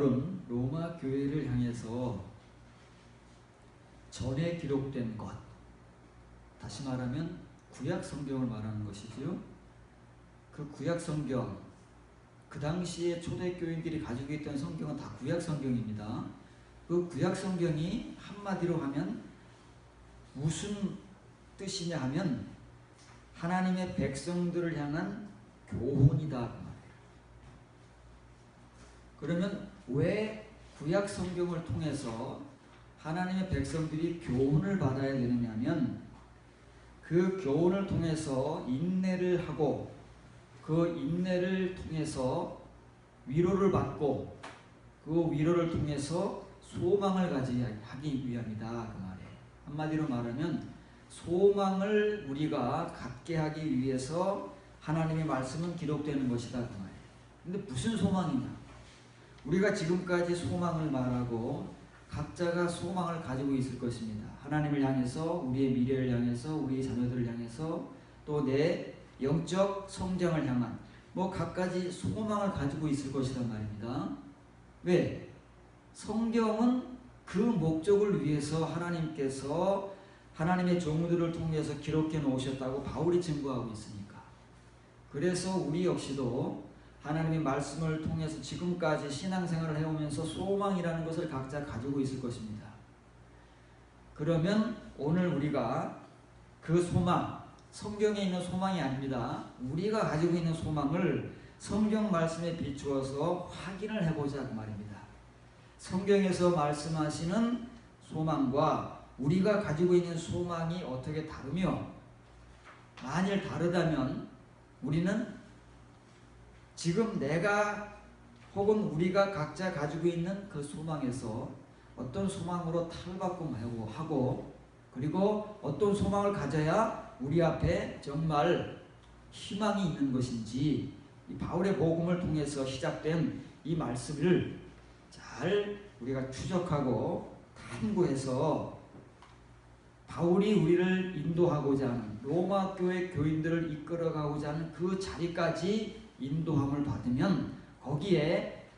바울은 로마 교회를 향해서 전에 기록된 것, 다시 말하면 구약 성경을 말하는 것이지요. 그 구약 성경, 그 당시에 초대교인들이 가지고 있던 성경은 다 구약 성경입니다. 그 구약 성경이 한마디로 하면 무슨 뜻이냐 하면 하나님의 백성들을 향한 교훈이다 그 말이에요. 그러면 왜 구약 성경을 통해서 하나님의 백성들이 교훈을 받아야 되느냐면 그 교훈을 통해서 인내를 하고 그 인내를 통해서 위로를 받고 그 위로를 통해서 소망을 가지기 위함이다 그 말이에요. 한마디로 말하면 소망을 우리가 갖게 하기 위해서 하나님의 말씀은 기록되는 것이다 그 말이에요. 근데 무슨 소망이냐? 우리가 지금까지 소망을 말하고 각자가 소망을 가지고 있을 것입니다. 하나님을 향해서, 우리의 미래를 향해서, 우리 자녀들을 향해서, 또 내 영적 성장을 향한 각가지 소망을 가지고 있을 것이란 말입니다. 왜? 성경은 그 목적을 위해서 하나님께서 하나님의 종들을 통해서 기록해 놓으셨다고 바울이 증거하고 있으니까. 그래서 우리 역시도 하나님의 말씀을 통해서 지금까지 신앙생활을 해오면서 소망이라는 것을 각자 가지고 있을 것입니다. 그러면 오늘 우리가 그 소망, 성경에 있는 소망이 아닙니다. 우리가 가지고 있는 소망을 성경 말씀에 비추어서 확인을 해보자 그 말입니다. 성경에서 말씀하시는 소망과 우리가 가지고 있는 소망이 어떻게 다르며, 만일 다르다면 우리는 지금 내가 혹은 우리가 각자 가지고 있는 그 소망에서 어떤 소망으로 탈바꿈하고 그리고 어떤 소망을 가져야 우리 앞에 정말 희망이 있는 것인지, 이 바울의 복음을 통해서 시작된 이 말씀을 잘 우리가 추적하고 탐구해서 바울이 우리를 인도하고자 하는, 로마 교회 교인들을 이끌어가고자 하는 그 자리까지 인도함을 받으면 거기에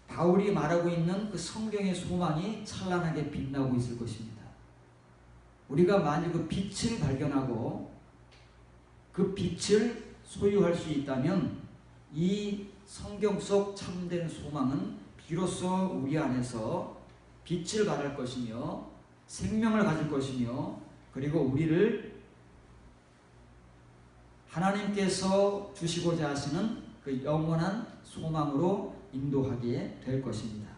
바울이 말하고 있는 그 성경의 소망이 찬란하게 빛나고 있을 것입니다. 우리가 만일 그 빛을 발견하고 그 빛을 소유할 수 있다면 이 성경 속 참된 소망은 비로소 우리 안에서 빛을 발할 것이며 생명을 가질 것이며, 그리고 우리를 하나님께서 주시고자 하시는 그 영원한 소망으로 인도하게 될 것입니다.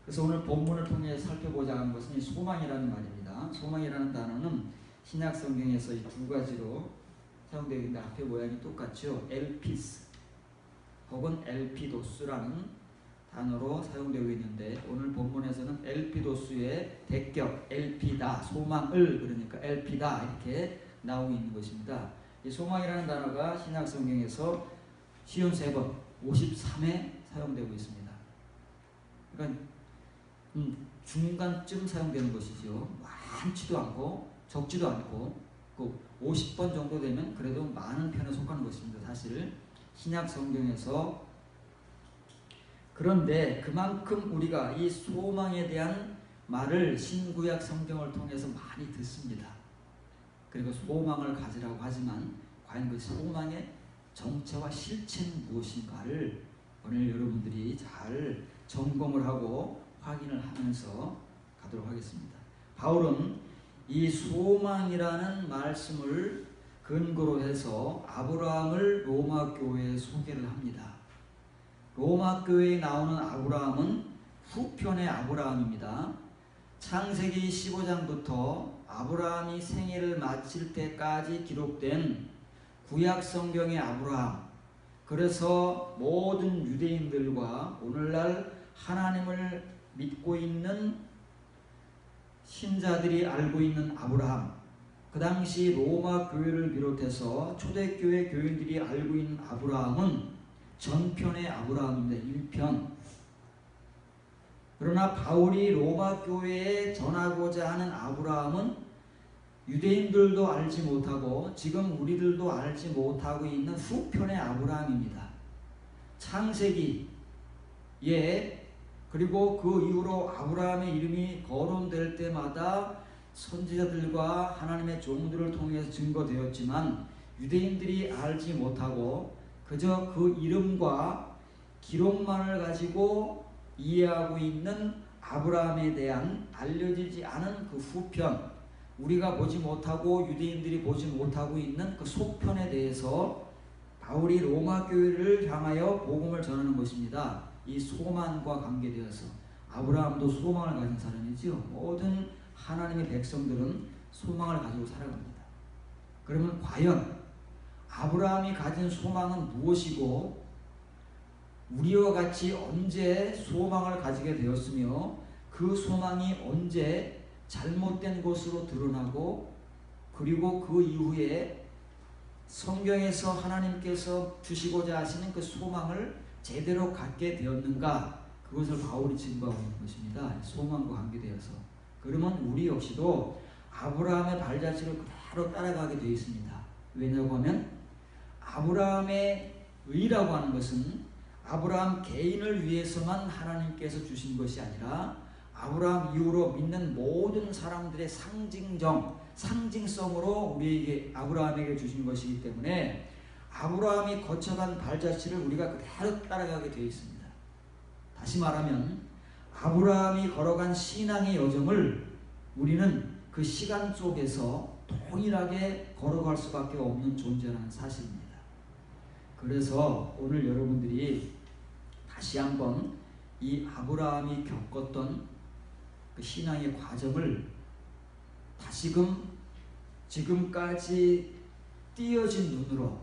그래서 오늘 본문을 통해 살펴보자 하는 것은 이 소망이라는 말입니다. 소망이라는 단어는 신약 성경에서 이 두 가지로 사용되어 있는데 앞에 모양이 똑같죠. 엘피스 혹은 엘피도스라는 단어로 사용되고 있는데, 오늘 본문에서는 엘피도스의 대격 엘피다, 소망을, 그러니까 엘피다 이렇게 나오고 있는 것입니다. 이 소망이라는 단어가 신약 성경에서 53번 53회 사용되고 있습니다. 그러니까 중간쯤 사용되는 것이죠. 많지도 않고 적지도 않고, 그 50번 정도 되면 그래도 많은 편에 속하는 것입니다. 사실 신약 성경에서. 그런데 그만큼 우리가 이 소망에 대한 말을 신구약 성경을 통해서 많이 듣습니다. 그리고 소망을 가지라고 하지만 과연 그 소망의 정체와 실체는 무엇인가를 오늘 여러분들이 잘 점검을 하고 확인을 하면서 가도록 하겠습니다. 바울은 이 소망이라는 말씀을 근거로 해서 아브라함을 로마 교회에 소개를 합니다. 로마 교회에 나오는 아브라함은 후편의 아브라함입니다. 창세기 15장부터 아브라함이 생애를 마칠 때까지 기록된 구약 성경의 아브라함, 그래서 모든 유대인들과 오늘날 하나님을 믿고 있는 신자들이 알고 있는 아브라함, 그 당시 로마 교회를 비롯해서 초대교회 교인들이 알고 있는 아브라함은 전편의 아브라함입니다. 1편. 그러나 바울이 로마 교회에 전하고자 하는 아브라함은 유대인들도 알지 못하고 지금 우리들도 알지 못하고 있는 후편의 아브라함입니다. 창세기에 그리고 그 이후로 아브라함의 이름이 거론될 때마다 선지자들과 하나님의 종들을 통해서 증거되었지만 유대인들이 알지 못하고 그저 그 이름과 기록만을 가지고 이해하고 있는 아브라함에 대한 알려지지 않은 그 후편, 우리가 보지 못하고 유대인들이 보지 못하고 있는 그 속편에 대해서 바울이 로마 교회를 향하여 복음을 전하는 것입니다. 이 소망과 관계되어서 아브라함도 소망을 가진 사람이지요. 모든 하나님의 백성들은 소망을 가지고 살아갑니다. 그러면 과연 아브라함이 가진 소망은 무엇이고 우리와 같이 언제 소망을 가지게 되었으며 그 소망이 언제 잘못된 것으로 드러나고 그리고 그 이후에 성경에서 하나님께서 주시고자 하시는 그 소망을 제대로 갖게 되었는가, 그것을 바울이 증거하고 있는 것입니다. 소망과 관계되어서. 그러면 우리 역시도 아브라함의 발자취를 그대로 따라가게 되어 있습니다. 왜냐고 하면 아브라함의 의라고 하는 것은 아브라함 개인을 위해서만 하나님께서 주신 것이 아니라 아브라함 이후로 믿는 모든 사람들의 상징성으로 우리에게 아브라함에게 주신 것이기 때문에 아브라함이 거쳐간 발자취를 우리가 그대로 따라가게 되어 있습니다. 다시 말하면 아브라함이 걸어간 신앙의 여정을 우리는 그 시간 속에서 동일하게 걸어갈 수밖에 없는 존재라는 사실입니다. 그래서 오늘 여러분들이 다시 한번 이 아브라함이 겪었던 그 신앙의 과정을 다시금 지금까지 띄어진 눈으로,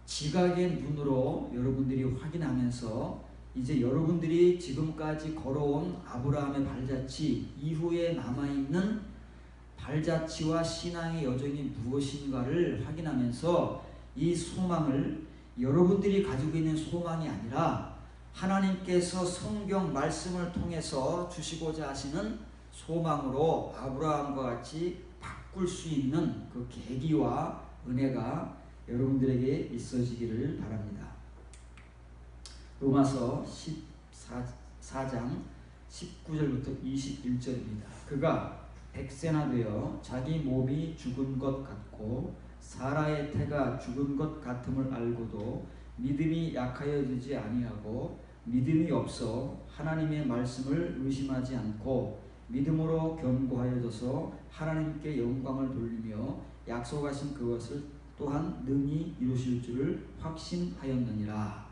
지각의 눈으로 여러분들이 확인하면서 이제 여러분들이 지금까지 걸어온 아브라함의 발자취 이후에 남아있는 발자취와 신앙의 여정이 무엇인가를 확인하면서 이 소망을 여러분들이 가지고 있는 소망이 아니라 하나님께서 성경 말씀을 통해서 주시고자 하시는 소망으로 아브라함과 같이 바꿀 수 있는 그 계기와 은혜가 여러분들에게 있어지기를 바랍니다. 로마서 14장 19절부터 21절입니다. 그가 백세나 되어 자기 몸이 죽은 것 같고 사라의 태가 죽은 것 같음을 알고도 믿음이 약하여지지 아니하고 믿음이 없어 하나님의 말씀을 의심하지 않고 믿음으로 견고하여져서 하나님께 영광을 돌리며 약속하신 그것을 또한 능히 이루실 줄을 확신하였느니라.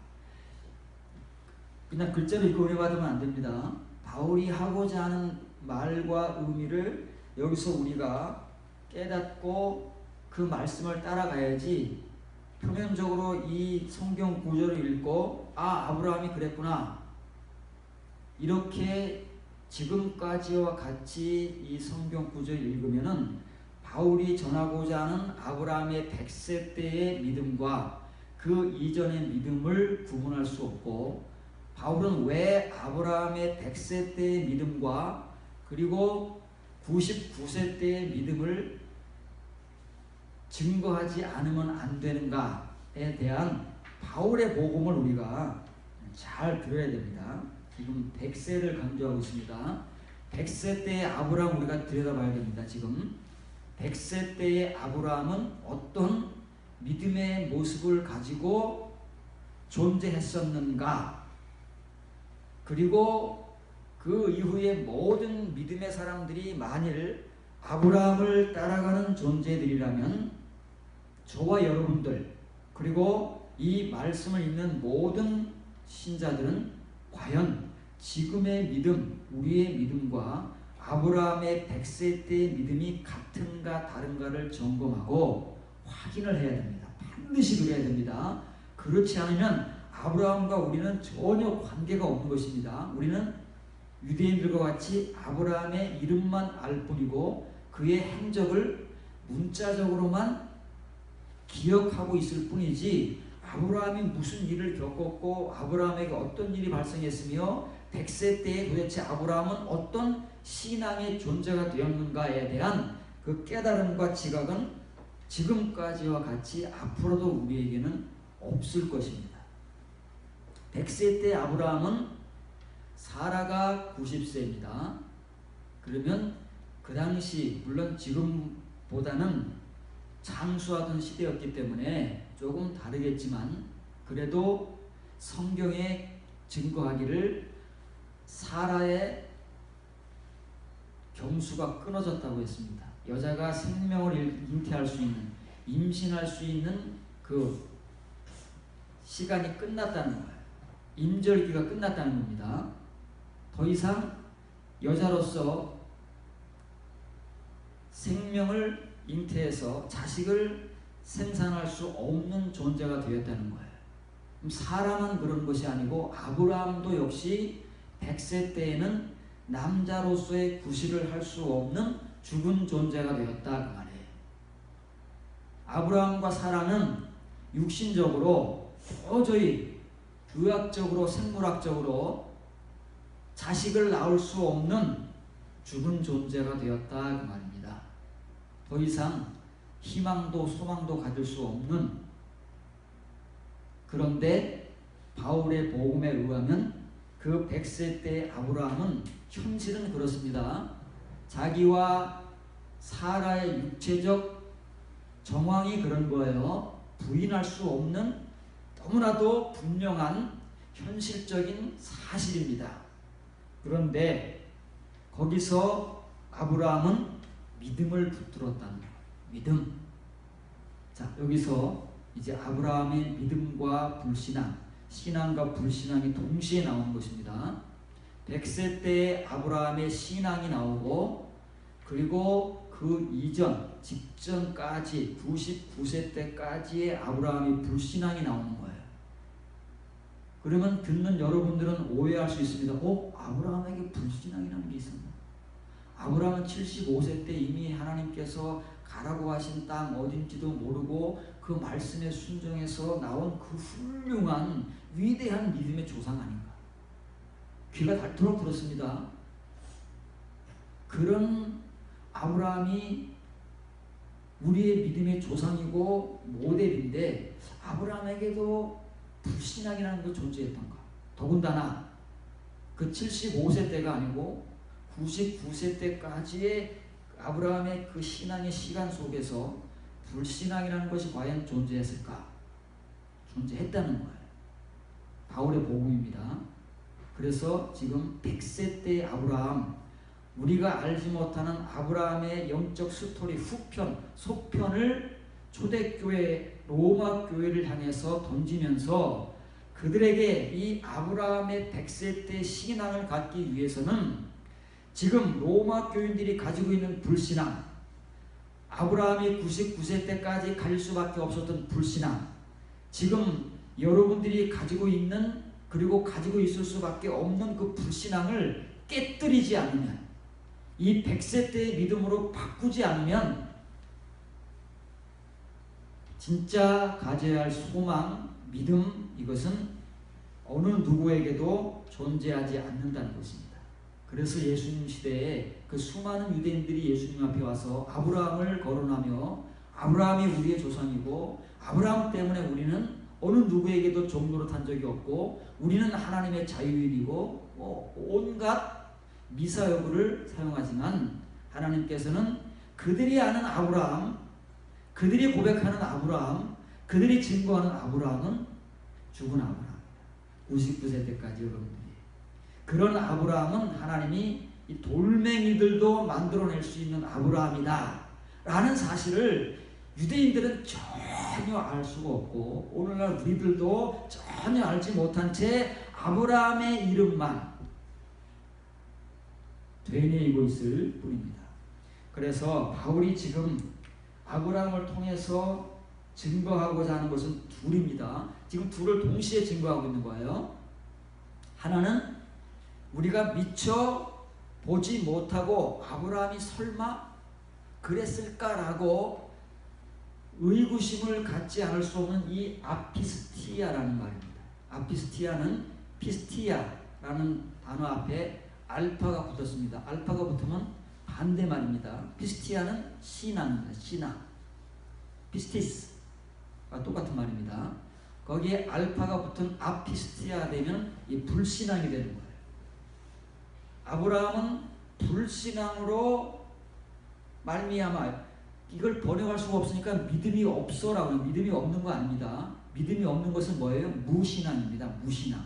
그냥 글자로 읽고 은혜 받으면 안 됩니다. 바울이 하고자 하는 말과 의미를 여기서 우리가 깨닫고 그 말씀을 따라가야지 표면적으로 이 성경 구절을 읽고 아브라함이 그랬구나 이렇게 지금까지와 같이 이 성경 구절을 읽으면은 바울이 전하고자 하는 아브라함의 100세 때의 믿음과 그 이전의 믿음을 구분할 수 없고 바울은 왜 아브라함의 100세 때의 믿음과 그리고 99세 때의 믿음을 증거하지 않으면 안 되는가에 대한 바울의 복음을 우리가 잘 들어야 됩니다. 지금 100세를 강조하고 있습니다. 100세 때의 아브라함 우리가 들여다봐야 됩니다. 지금 100세 때의 아브라함은 어떤 믿음의 모습을 가지고 존재했었는가, 그리고 그 이후에 모든 믿음의 사람들이 만일 아브라함을 따라가는 존재들이라면 저와 여러분들 그리고 이 말씀을 읽는 모든 신자들은 과연 지금의 믿음, 우리의 믿음과 아브라함의 100세 때의 믿음이 같은가 다른가를 점검하고 확인을 해야 됩니다. 반드시 그래야 됩니다. 그렇지 않으면 아브라함과 우리는 전혀 관계가 없는 것입니다. 우리는 유대인들과 같이 아브라함의 이름만 알 뿐이고 그의 행적을 문자적으로만 기억하고 있을 뿐이지 아브라함이 무슨 일을 겪었고 아브라함에게 어떤 일이 발생했으며 100세 때에 도대체 아브라함은 어떤 신앙의 존재가 되었는가에 대한 그 깨달음과 지각은 지금까지와 같이 앞으로도 우리에게는 없을 것입니다. 100세 때 아브라함은 사라가 90세입니다. 그러면 그 당시 물론 지금보다는 장수하던 시대였기 때문에 조금 다르겠지만 그래도 성경에 증거하기를 사라의 경수가 끊어졌다고 했습니다. 여자가 생명을 잉태할 수 있는, 임신할 수 있는 그 시간이 끝났다는 거예요. 임절기가 끝났다는 겁니다. 더 이상 여자로서 생명을 잉태해서 자식을 생산할 수 없는 존재가 되었다는 거예요. 그럼 사람은 그런 것이 아니고 아브라함도 역시 100세 때에는 남자로서의 구실을 할 수 없는 죽은 존재가 되었다 그 말이에요. 아브라함과 사라는 육신적으로 도저히 의학적으로 생물학적으로 자식을 낳을 수 없는 죽은 존재가 되었다 그 말입니다. 더 이상 희망도 소망도 가질 수 없는, 그런데 바울의 복음에 의하면 그 100세 때 아브라함은 현실은 그렇습니다. 자기와 사라의 육체적 정황이 그런 거예요. 부인할 수 없는 너무나도 분명한 현실적인 사실입니다. 그런데 거기서 아브라함은 믿음을 붙들었다는 거예요. 믿음. 자, 여기서 이제 아브라함의 믿음과 불신앙, 신앙과 불신앙이 동시에 나오는 것입니다. 100세 때의 아브라함의 신앙이 나오고, 그리고 그 이전, 직전까지 99세 때까지의 아브라함의 불신앙이 나오는 거예요. 그러면 듣는 여러분들은 오해할 수 있습니다. 아브라함에게 불신앙이라는 게 있었나? 아브라함은 75세 때 이미 하나님께서 가라고 하신 땅 어딘지도 모르고 그 말씀에 순종해서 나온 그 훌륭한 위대한 믿음의 조상 아닌가? 귀가 닳도록 들었습니다. 그런 아브라함이 우리의 믿음의 조상이고 모델인데 아브라함에게도 불신앙이라는 게 존재했던가? 더군다나 그 75세 때가 아니고 99세 때까지의 아브라함의 그 신앙의 시간 속에서 불신앙이라는 것이 과연 존재했을까? 존재했다는 거예요. 바울의 복음입니다. 그래서 지금 100세 때의 아브라함, 우리가 알지 못하는 아브라함의 영적 스토리 후편, 속편을 초대교회 로마 교회를 향해서 던지면서 그들에게 이 아브라함의 100세 때 신앙을 갖기 위해서는 지금 로마 교인들이 가지고 있는 불신앙, 아브라함이 99세 때까지 가질 수밖에 없었던 불신앙, 지금 여러분들이 가지고 있는 그리고 가지고 있을 수밖에 없는 그 불신앙을 깨뜨리지 않으면, 이 100세 때의 믿음으로 바꾸지 않으면 진짜 가져야 할 소망, 믿음, 이것은 어느 누구에게도 존재하지 않는다는 것입니다. 그래서 예수님 시대에 그 수많은 유대인들이 예수님 앞에 와서 아브라함을 거론하며 아브라함이 우리의 조상이고 아브라함 때문에 우리는 어느 누구에게도 종로로 탄 적이 없고 우리는 하나님의 자유인이고 온갖 미사여구를 사용하지만 하나님께서는 그들이 아는 아브라함, 그들이 고백하는 아브라함, 그들이 증거하는 아브라함은 죽은 아브라함입니다. 99세 때까지 여러분들이. 그런 아브라함은 하나님이 이 돌멩이들도 만들어낼 수 있는 아브라함이다 라는 사실을 유대인들은 전혀 알 수가 없고 오늘날 우리들도 전혀 알지 못한 채 아브라함의 이름만 되뇌이고 있을 뿐입니다. 그래서 바울이 지금 아브라함을 통해서 증거하고자 하는 것은 둘입니다. 지금 둘을 동시에 증거하고 있는 거예요. 하나는 우리가 미처 보지 못하고 아브라함이 설마 그랬을까라고 의구심을 갖지 않을 수 없는 이 아피스티아라는 말입니다. 아피스티아는 피스티아라는 단어 앞에 알파가 붙었습니다. 알파가 붙으면 반대말입니다. 피스티아는 신앙입니다. 신앙. 피스티스가 똑같은 말입니다. 거기에 알파가 붙은 아피스티아 되면 이 불신앙이 되는 거예요. 아브라함은 불신앙으로 말미암아 이걸 번역할 수가 없으니까 믿음이 없어라고 해요. 믿음이 없는 거 아닙니다. 믿음이 없는 것은 뭐예요? 무신앙입니다. 무신앙.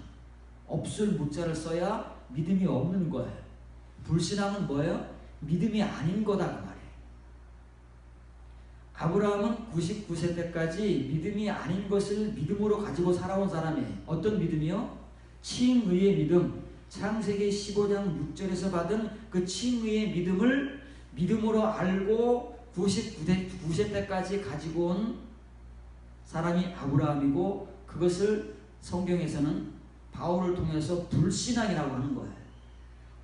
없을 무자를 써야 믿음이 없는 거예요. 불신앙은 뭐예요? 믿음이 아닌 거다 그 말이에요. 아브라함은 99세 때까지 믿음이 아닌 것을 믿음으로 가지고 살아온 사람이에요. 어떤 믿음이요? 칭의의 믿음. 창세기 15장 6절에서 받은 그 칭의의 믿음을 믿음으로 알고 99세 때까지 가지고 온 사람이 아브라함이고, 그것을 성경에서는 바울을 통해서 불신앙이라고 하는 거예요.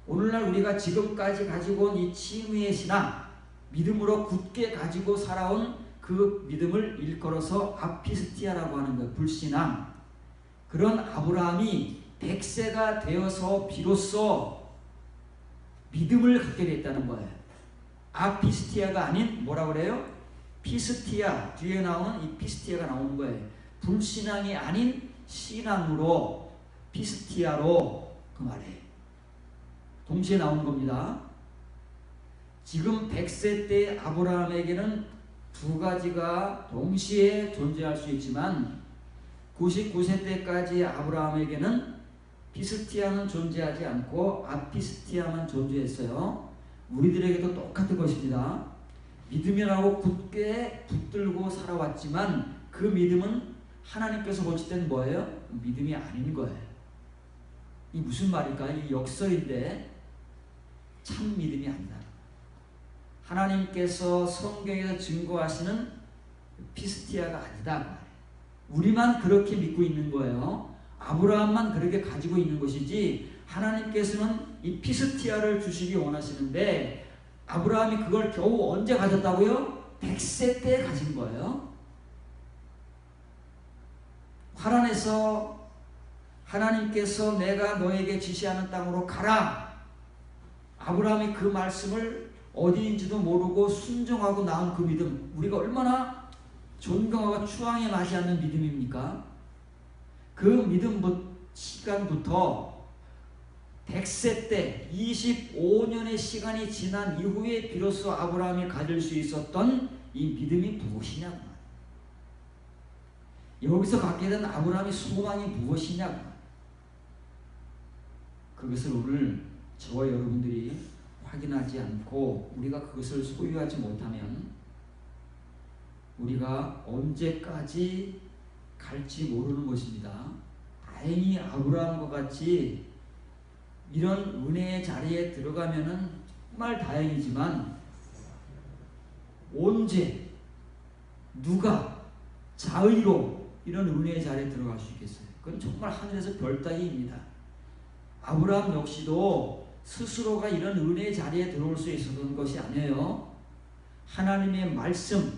오늘날 우리가 지금까지 가지고 온 이 칭의의 신앙, 믿음으로 굳게 가지고 살아온 그 믿음을 일컬어서 아피스티아라고 하는 거예요. 불신앙. 그런 아브라함이 100세가 되어서 비로소 믿음을 갖게 됐다는 거예요. 아피스티아가 아닌 뭐라고 그래요? 피스티아. 뒤에 나오는 이 피스티아가 나오는 거예요. 불신앙이 아닌 신앙으로, 피스티아로, 그 말이에요. 동시에 나오는 겁니다. 지금 100세 때 아브라함에게는 두 가지가 동시에 존재할 수 있지만 99세 때까지 아브라함에게는 피스티아는 존재하지 않고 아피스티아만 존재했어요. 우리들에게도 똑같은 것입니다. 믿음이라고 굳게 붙들고 살아왔지만 그 믿음은 하나님께서 보실 때는 뭐예요? 믿음이 아닌 거예요. 이 무슨 말일까? 이 역설인데 참 믿음이 아니다. 하나님께서 성경에서 증거하시는 피스티아가 아니다. 우리만 그렇게 믿고 있는 거예요. 아브라함만 그렇게 가지고 있는 것이지, 하나님께서는 이 피스티아를 주시기 원하시는데 아브라함이 그걸 겨우 언제 가졌다고요? 100세 때 가진 거예요. 하란에서 하나님께서 내가 너에게 지시하는 땅으로 가라. 아브라함이 그 말씀을 어디인지도 모르고 순종하고 나온 그 믿음, 우리가 얼마나 존경하고 추앙에 맞지 않는 믿음입니까? 그 믿음 시간부터 100세 때 25년의 시간이 지난 이후에 비로소 아브라함이 가질 수 있었던 이 믿음이 무엇이냐고. 여기서 갖게 된 아브라함의 소망이 무엇이냐고. 그것을 오늘 저와 여러분들이 확인하지 않고 우리가 그것을 소유하지 못하면 우리가 언제까지 갈지 모르는 것입니다. 다행히 아브라함과 같이 이런 은혜의 자리에 들어가면은 정말 다행이지만 언제 누가 자의로 이런 은혜의 자리에 들어갈 수 있겠어요? 그건 정말 하늘에서 별 따기입니다. 아브라함 역시도 스스로가 이런 은혜의 자리에 들어올 수 있었던 것이 아니에요. 하나님의 말씀,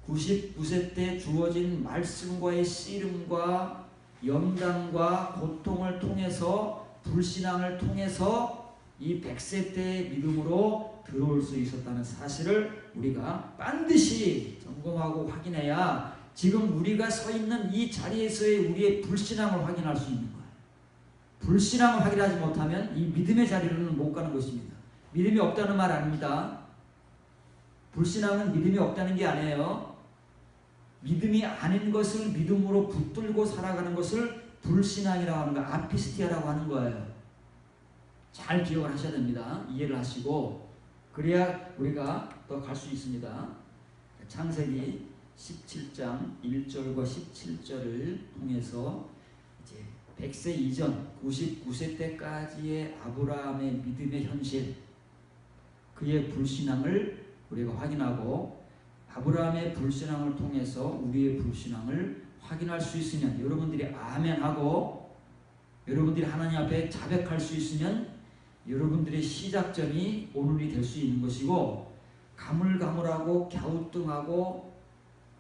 99세 때 주어진 말씀과의 씨름과 연단과 고통을 통해서, 불신앙을 통해서 이 100세 때의 믿음으로 들어올 수 있었다는 사실을 우리가 반드시 점검하고 확인해야 지금 우리가 서 있는 이 자리에서의 우리의 불신앙을 확인할 수 있는 거예요. 불신앙을 확인하지 못하면 이 믿음의 자리로는 못 가는 것입니다. 믿음이 없다는 말 아닙니다. 불신앙은 믿음이 없다는 게 아니에요. 믿음이 아닌 것을 믿음으로 붙들고 살아가는 것을 불신앙이라고 하는 거예요. 아피스티아라고 하는 거예요. 잘 기억을 하셔야 됩니다. 이해를 하시고 그래야 우리가 더 갈 수 있습니다. 창세기 17장 1절과 17절을 통해서 이제 100세 이전 99세 때까지의 아브라함의 믿음의 현실, 그의 불신앙을 우리가 확인하고 아브라함의 불신앙을 통해서 우리의 불신앙을 확인할 수 있으면, 여러분들이 아멘하고 여러분들이 하나님 앞에 자백할 수 있으면 여러분들의 시작점이 오늘이 될 수 있는 것이고, 가물가물하고 갸우뚱하고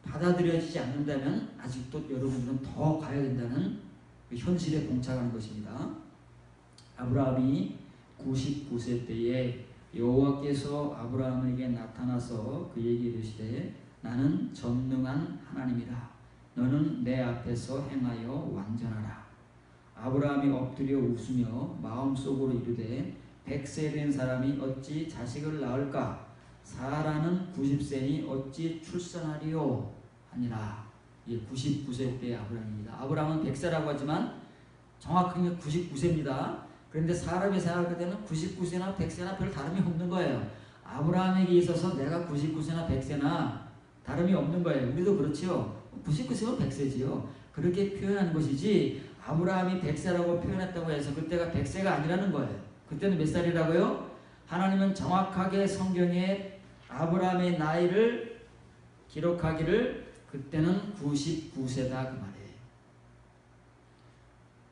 받아들여지지 않는다면 아직도 여러분들은 더 가야 된다는 그 현실에 봉착하는 것입니다. 아브라함이 99세 때에 여호와께서 아브라함에게 나타나서 그에게 이르시되 나는 전능한 하나님이다. 너는 내 앞에서 행하여 완전하라. 아브라함이 엎드려 웃으며 마음속으로 이르되 100세 된 사람이 어찌 자식을 낳을까? 사라는 90세니 어찌 출산하리요? 하니라. 예, 99세 때 아브라함입니다. 아브라함은 100세라고 하지만 정확하게 99세입니다. 그런데 사람이 생각할 때는 99세나 100세나 별 다름이 없는 거예요. 아브라함에게 있어서 내가 99세나 100세나 다름이 없는 거예요. 우리도 그렇지요. 99세면 100세지요. 그렇게 표현하는 것이지 아브라함이 100세라고 표현했다고 해서 그때가 100세가 아니라는 거예요. 그때는 몇 살이라고요? 하나님은 정확하게 성경에 아브라함의 나이를 기록하기를 그때는 99세다 그 말이에요.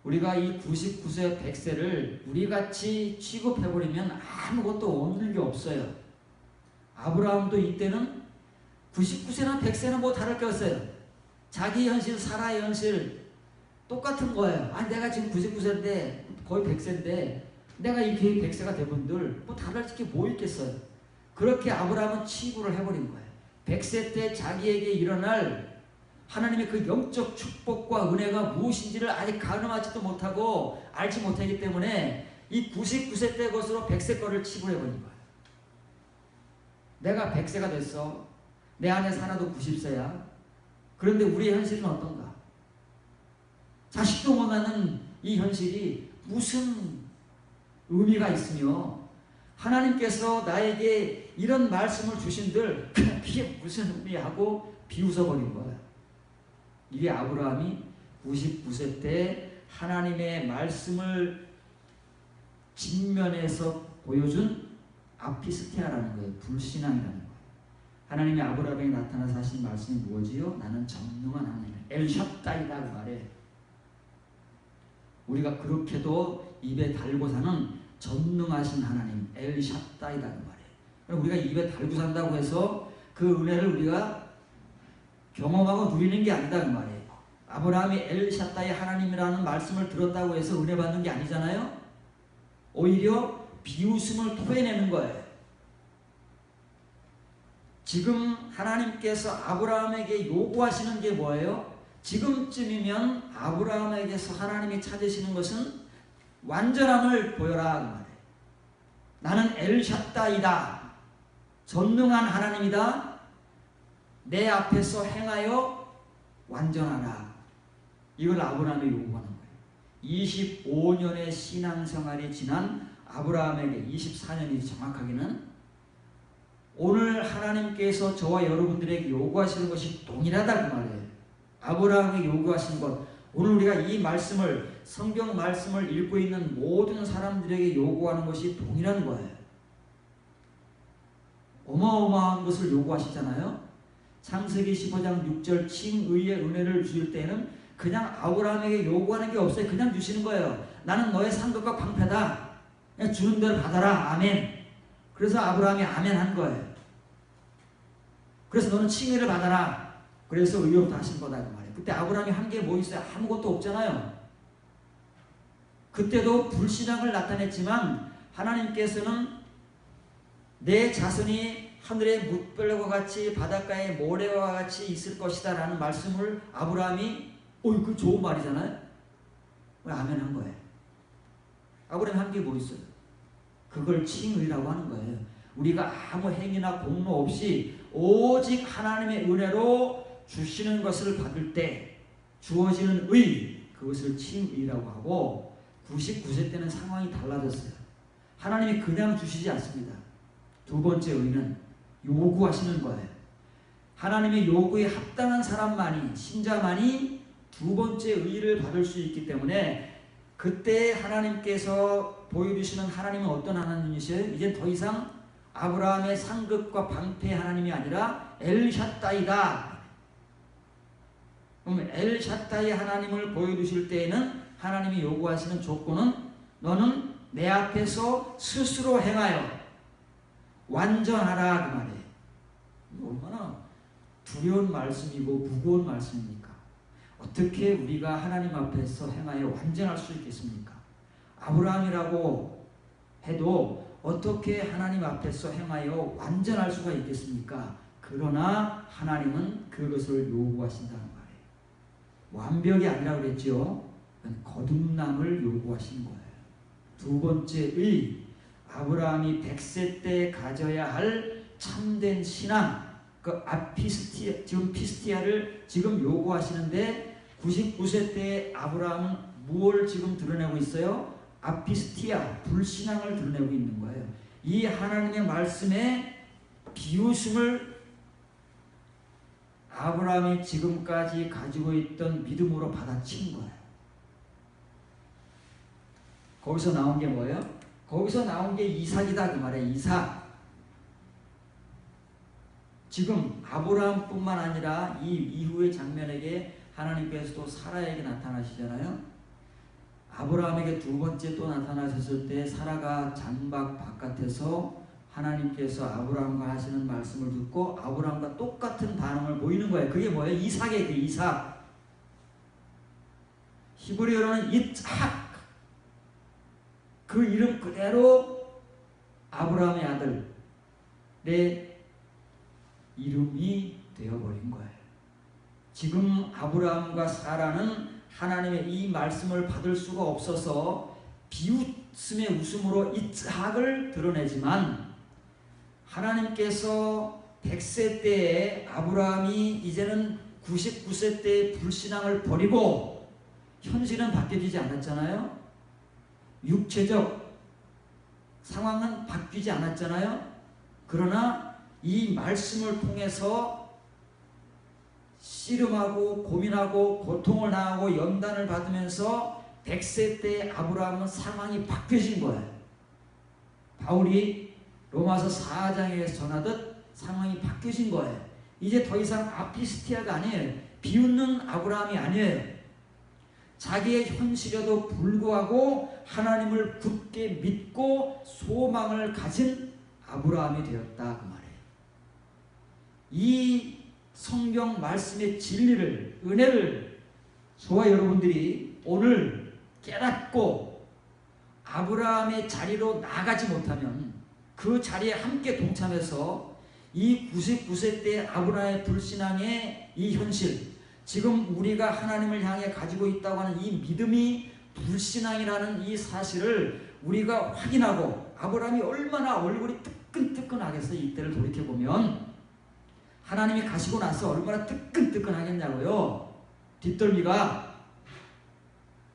우리가 이 99세 100세를 우리같이 취급해버리면 아무것도 없는 게 없어요. 아브라함도 이때는 99세나 100세나 뭐 다를 게 없어요. 자기 현실, 사라의 현실 똑같은 거예요. 아, 내가 지금 99세인데 거의 100세인데 내가 이렇게 100세가 된 분들 뭐 다를 게 뭐 있겠어요. 그렇게 아브라함은 치부를 해버린 거예요. 100세 때 자기에게 일어날 하나님의 그 영적 축복과 은혜가 무엇인지를 아직 가늠하지도 못하고 알지 못하기 때문에 이 99세 때 것으로 100세 거를 치부해버린 거예요. 내가 100세가 됐어. 내 안에 살아도 90세야. 그런데 우리의 현실은 어떤가? 자식도 못 낳는 이 현실이 무슨 의미가 있으며 하나님께서 나에게 이런 말씀을 주신들 그게 무슨 의미하고 비웃어버린 거예요. 이게 아브라함이 99세 때 하나님의 말씀을 직면해서 보여준 아피스티아라는 거예요. 불신앙이라는 거예요. 하나님이 아브라함에게 나타나서 하신 말씀이 무엇이요? 나는 전능한 하나님, 엘샤다이다 그 말에 우리가 그렇게도 입에 달고 사는 전능하신 하나님, 엘샤다이다 그 말이에요. 우리가 입에 달고 산다고 해서 그 은혜를 우리가 경험하고 누리는 게 아니다 그 말이에요. 아브라함이 엘샤다이 하나님이라는 말씀을 들었다고 해서 은혜 받는 게 아니잖아요. 오히려 비웃음을 토해내는 거예요. 지금 하나님께서 아브라함에게 요구하시는 게 뭐예요? 지금쯤이면 아브라함에게서 하나님이 찾으시는 것은 완전함을 보여라 그 말이에요. 나는 엘샤다이다. 전능한 하나님이다. 내 앞에서 행하여 완전하라. 이걸 아브라함이 요구하는 거예요. 25년의 신앙생활이 지난 아브라함에게 24년이 정확하게는 오늘 하나님께서 저와 여러분들에게 요구하시는 것이 동일하다 그 말이에요. 아브라함에게 요구하신 것, 오늘 우리가 이 말씀을 성경 말씀을 읽고 있는 모든 사람들에게 요구하는 것이 동일한 거예요. 어마어마한 것을 요구하시잖아요. 창세기 15장 6절 칭의의 은혜를 주실 때는 그냥 아브라함에게 요구하는 게 없어요. 그냥 주시는 거예요. 나는 너의 상급과 방패다. 그냥 주는 대로 받아라. 아멘. 그래서 아브라함이 아멘 한 거예요. 그래서 너는 칭의를 받아라. 그래서 의롭다 하신 거다 그 말이에요. 그때 아브라함이 한 게 뭐 있어요? 아무것도 없잖아요. 그때도 불신앙을 나타냈지만 하나님께서는 내 자손이 하늘의 뭇별과 같이 바닷가의 모래와 같이 있을 것이다 라는 말씀을 아브라함이 그 좋은 말이잖아요. 아멘 한 거예요. 아브라함이 한 게 뭐 있어요? 그걸 칭의라고 하는 거예요. 우리가 아무 행위나 공로 없이 오직 하나님의 은혜로 주시는 것을 받을 때 주어지는 의, 그것을 칭의라고 하고 99세 때는 상황이 달라졌어요. 하나님이 그냥 주시지 않습니다. 두 번째 의는 요구하시는 거예요. 하나님의 요구에 합당한 사람만이, 신자만이 두 번째 의를 받을 수 있기 때문에 그때 하나님께서 보여주시는 하나님은 어떤 하나님이세요? 이제 더 이상 아브라함의 상급과 방패 하나님이 아니라 엘샤다이다. 그럼 엘샤다이 하나님을 보여주실 때에는 하나님이 요구하시는 조건은 너는 내 앞에서 스스로 행하여 완전하라 그 말이에요. 얼마나 두려운 말씀이고 무거운 말씀입니까? 어떻게 우리가 하나님 앞에서 행하여 완전할 수 있겠습니까? 아브라함이라고 해도 어떻게 하나님 앞에서 행하여 완전할 수가 있겠습니까? 그러나 하나님은 그것을 요구하신다는 말이에요. 완벽이 아니라고 그랬죠. 거듭남을 요구하시는 거예요. 두 번째 의, 아브라함이 100세 때 가져야 할 참된 신앙, 그 아피스티아, 지금 피스티아를 지금 요구하시는데 99세 때 아브라함은 무엇을 지금 드러내고 있어요? 아피스티아, 불신앙을 드러내고 있는 거예요. 이 하나님의 말씀에 비웃음을 아브라함이 지금까지 가지고 있던 믿음으로 받아친 거예요. 거기서 나온 게 뭐예요? 거기서 나온 게 이삭이다 그 말이에요. 이삭. 지금 아브라함뿐만 아니라 이 이후의 장면에게 하나님께서도 사라에게 나타나시잖아요. 아브라함에게 두 번째 또 나타나셨을 때 사라가 장막 바깥에서 하나님께서 아브라함과 하시는 말씀을 듣고 아브라함과 똑같은 반응을 보이는 거예요. 그게 뭐예요? 이삭의 그 이삭. 히브리어로는 이삭. 그 이름 그대로 아브라함의 아들의 이름이 되어버린 거예요. 지금 아브라함과 사라는 하나님의 이 말씀을 받을 수가 없어서 비웃음의 웃음으로 이삭을 드러내지만 하나님께서 100세 때에 아브라함이 이제는 99세 때의 불신앙을 버리고 현실은 바뀌지 않았잖아요. 육체적 상황은 바뀌지 않았잖아요. 그러나 이 말씀을 통해서 씨름하고 고민하고 고통을 당하고 연단을 받으면서 100세 때 아브라함은 상황이 바뀌어진 거예요. 바울이 로마서 4장에서 전하듯 상황이 바뀌어진 거예요. 이제 더 이상 아피스티아가 아니에요. 비웃는 아브라함이 아니에요. 자기의 현실에도 불구하고 하나님을 굳게 믿고 소망을 가진 아브라함이 되었다 그 말이에요. 이 성경 말씀의 진리를, 은혜를 저와 여러분들이 오늘 깨닫고 아브라함의 자리로 나가지 못하면 그 자리에 함께 동참해서 이 99세 때 아브라함의 불신앙의 이 현실, 지금 우리가 하나님을 향해 가지고 있다고 하는 이 믿음이 불신앙이라는 이 사실을 우리가 확인하고 아브라함이 얼마나 얼굴이 뜨끈뜨끈하겠어요. 이때를 돌이켜보면 하나님이 가시고 나서 얼마나 뜨끈뜨끈하겠냐고요. 뒷덜미가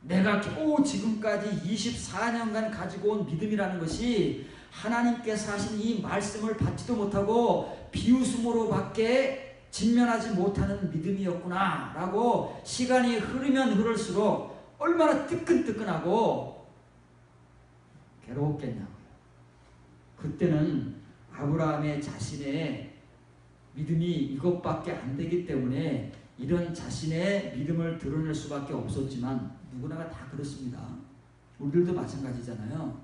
내가 겨우 지금까지 24년간 가지고 온 믿음이라는 것이 하나님께서 하신 이 말씀을 받지도 못하고 비웃음으로 밖에 직면하지 못하는 믿음이었구나 라고 시간이 흐르면 흐를수록 얼마나 뜨끈뜨끈하고 괴로웠겠냐고요. 그때는 아브라함의 자신의 믿음이 이것밖에 안 되기 때문에 이런 자신의 믿음을 드러낼 수밖에 없었지만 누구나가 다 그렇습니다. 우리들도 마찬가지잖아요.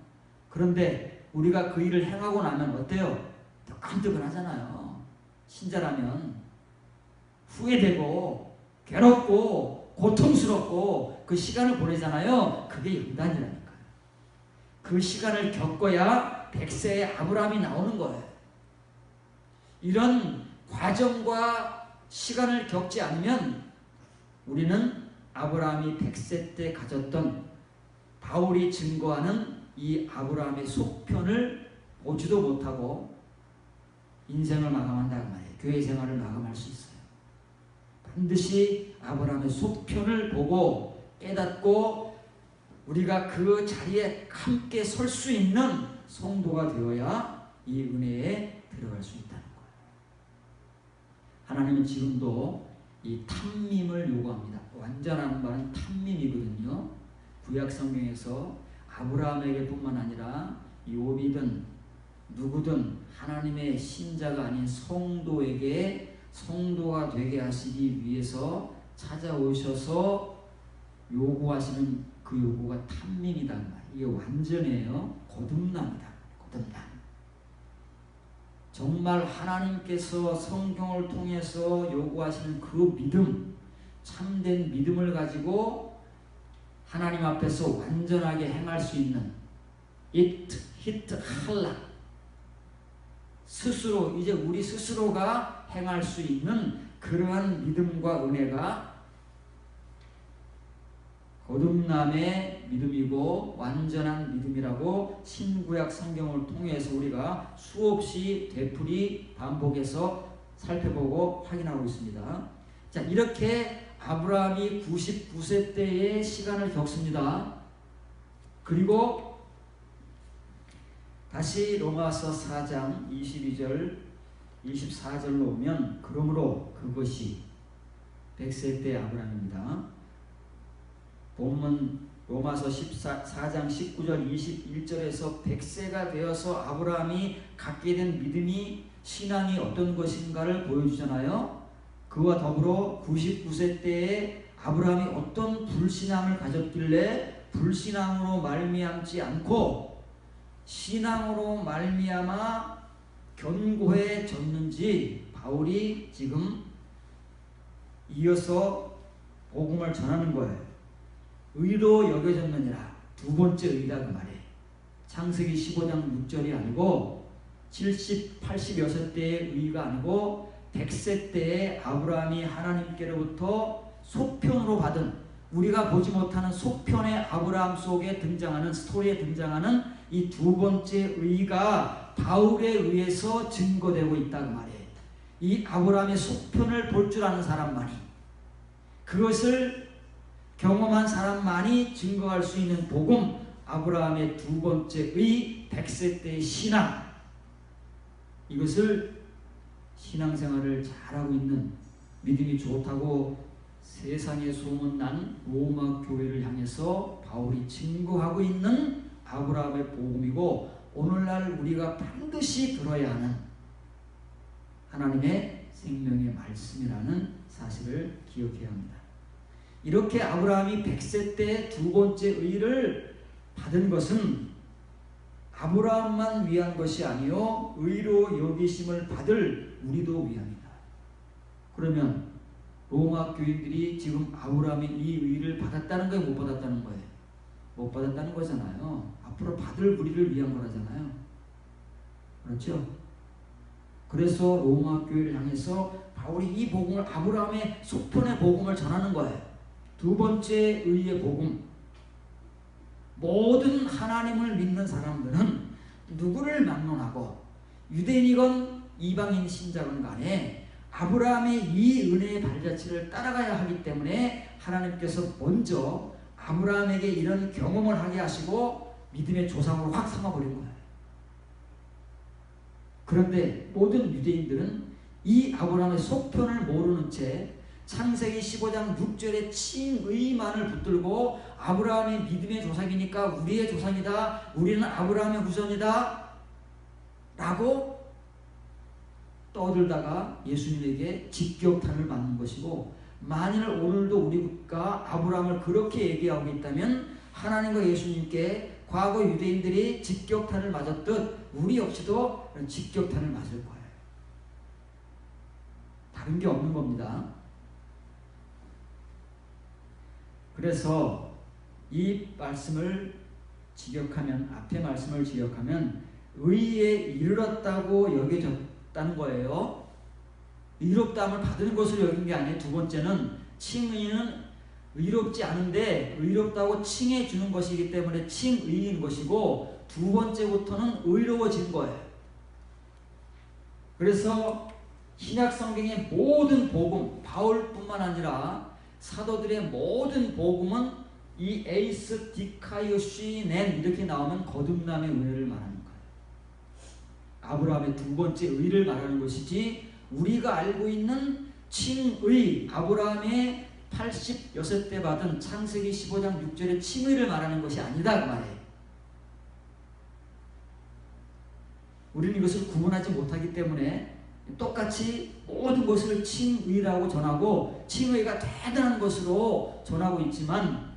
그런데 우리가 그 일을 행하고 나면 어때요? 뜨끈뜨끈하잖아요. 신자라면 후회되고 괴롭고 고통스럽고 그 시간을 보내잖아요. 그게 연단이라니까요. 그 시간을 겪어야 100세의 아브라함이 나오는 거예요. 이런 과정과 시간을 겪지 않으면 우리는 아브라함이 100세 때 가졌던 바울이 증거하는 이 아브라함의 속편을 보지도 못하고 인생을 마감한다 그 말이에요. 교회 생활을 마감할 수 있어요. 반드시 아브라함의 속편을 보고 깨닫고 우리가 그 자리에 함께 설 수 있는 성도가 되어야 이 은혜에 들어갈 수 있다는 거예요. 하나님은 지금도 이 탐밈을 요구합니다. 완전한 말은 탐밈이거든요. 구약 성경에서 아브라함에게 뿐만 아니라 욥이든 누구든 하나님의 신자가 아닌 성도에게 성도가 되게 하시기 위해서 찾아오셔서 요구하시는 그 요구가 탐밈이다. 이게 완전해요. 거듭납니다. 거듭남. 정말 하나님께서 성경을 통해서 요구하시는 그 믿음, 참된 믿음을 가지고 하나님 앞에서 완전하게 행할 수 있는 히트, 할라 스스로 이제 우리 스스로가 행할 수 있는 그러한 믿음과 은혜가 거듭남의 믿음이고 완전한 믿음이라고 신구약 성경을 통해서 우리가 수없이 되풀이 반복해서 살펴보고 확인하고 있습니다. 자, 이렇게 아브라함이 99세 때의 시간을 겪습니다. 그리고 다시 로마서 4장 22절 24절로 오면 그러므로 그것이 100세 때 아브라함입니다. 본문 로마서 4장 19절 21절에서 100세가 되어서 아브라함이 갖게 된 믿음이 신앙이 어떤 것인가를 보여주잖아요. 그와 더불어 99세 때에 아브라함이 어떤 불신앙을 가졌길래 불신앙으로 말미암지 않고 신앙으로 말미암아 견고해졌는지 바울이 지금 이어서 복음을 전하는 거예요. 의로 여겨졌느니라. 두 번째 의다 그 말이에요. 창세기 15장 6절이 아니고 70, 86세 때의 의가 아니고 100세 때에 아브라함이 하나님께로부터 소편으로 받은, 우리가 보지 못하는 소편의 아브라함 속에 등장하는, 스토리에 등장하는 이 두 번째 의가 바울에 의해서 증거되고 있다 그 말이에요. 이 아브라함의 소편을 볼 줄 아는 사람만이, 그것을 경험한 사람만이 증거할 수 있는 복음, 아브라함의 두 번째 의 100세 때의 신앙, 이것을 신앙생활을 잘하고 있는, 믿음이 좋다고 세상에 소문난 로마 교회를 향해서 바울이 증거하고 있는 아브라함의 복음이고, 오늘날 우리가 반드시 들어야 하는 하나님의 생명의 말씀이라는 사실을 기억해야 합니다. 이렇게 아브라함이 100세 때 두 번째 의를 받은 것은 아브라함만 위한 것이 아니요 의로 여기심을 받을 우리도 위함이다. 그러면 로마 교인들이 지금 아브라함이 이 의를 받았다는 거예요, 못 받았다는 거예요? 못 받았다는 거잖아요. 앞으로 받을 우리를 위한 거라잖아요. 그렇죠? 그래서 로마 교회를 향해서 바울이 이 복음을, 아브라함의 속편의 복음을 전하는 거예요. 두 번째 의의 복음. 모든 하나님을 믿는 사람들은 누구를 막론하고 유대인이건 이방인 신자건 간에 아브라함의 이 은혜의 발자취를 따라가야 하기 때문에 하나님께서 먼저 아브라함에게 이런 경험을 하게 하시고 믿음의 조상으로 확 삼아버린 거예요. 그런데 모든 유대인들은 이 아브라함의 속편을 모르는 채 창세기 15장 6절의 칭의만을 붙들고 아브라함이 믿음의 조상이니까 우리의 조상이다, 우리는 아브라함의 후손이다 라고 떠들다가 예수님에게 직격탄을 맞는 것이고, 만일 오늘도 우리가 아브라함을 그렇게 얘기하고 있다면 하나님과 예수님께 과거 유대인들이 직격탄을 맞았듯 우리 역시도 직격탄을 맞을 거예요. 다른 게 없는 겁니다. 그래서 이 말씀을 직역하면, 앞의 말씀을 직역하면 의에 이르렀다고 여겨졌다는 거예요. 의롭다함을 받은 것을 여긴 게 아니에요. 두 번째는 칭의는 의롭지 않은데 의롭다고 칭해 주는 것이기 때문에 칭의인 것이고, 두 번째부터는 의로워진 거예요. 그래서 신약 성경의 모든 복음, 바울뿐만 아니라 사도들의 모든 복음은 이 에이스 디카이오시넨 이렇게 나오면 거듭남의 은혜를 말하는 거예요. 아브라함의 두 번째 의를 말하는 것이지, 우리가 알고 있는 칭의, 아브라함의 86세 받은 창세기 15장 6절의 칭의를 말하는 것이 아니다 그 말이에요. 우리는 이것을 구분하지 못하기 때문에 똑같이 모든 것을 칭의라고 전하고 칭의가 대단한 것으로 전하고 있지만,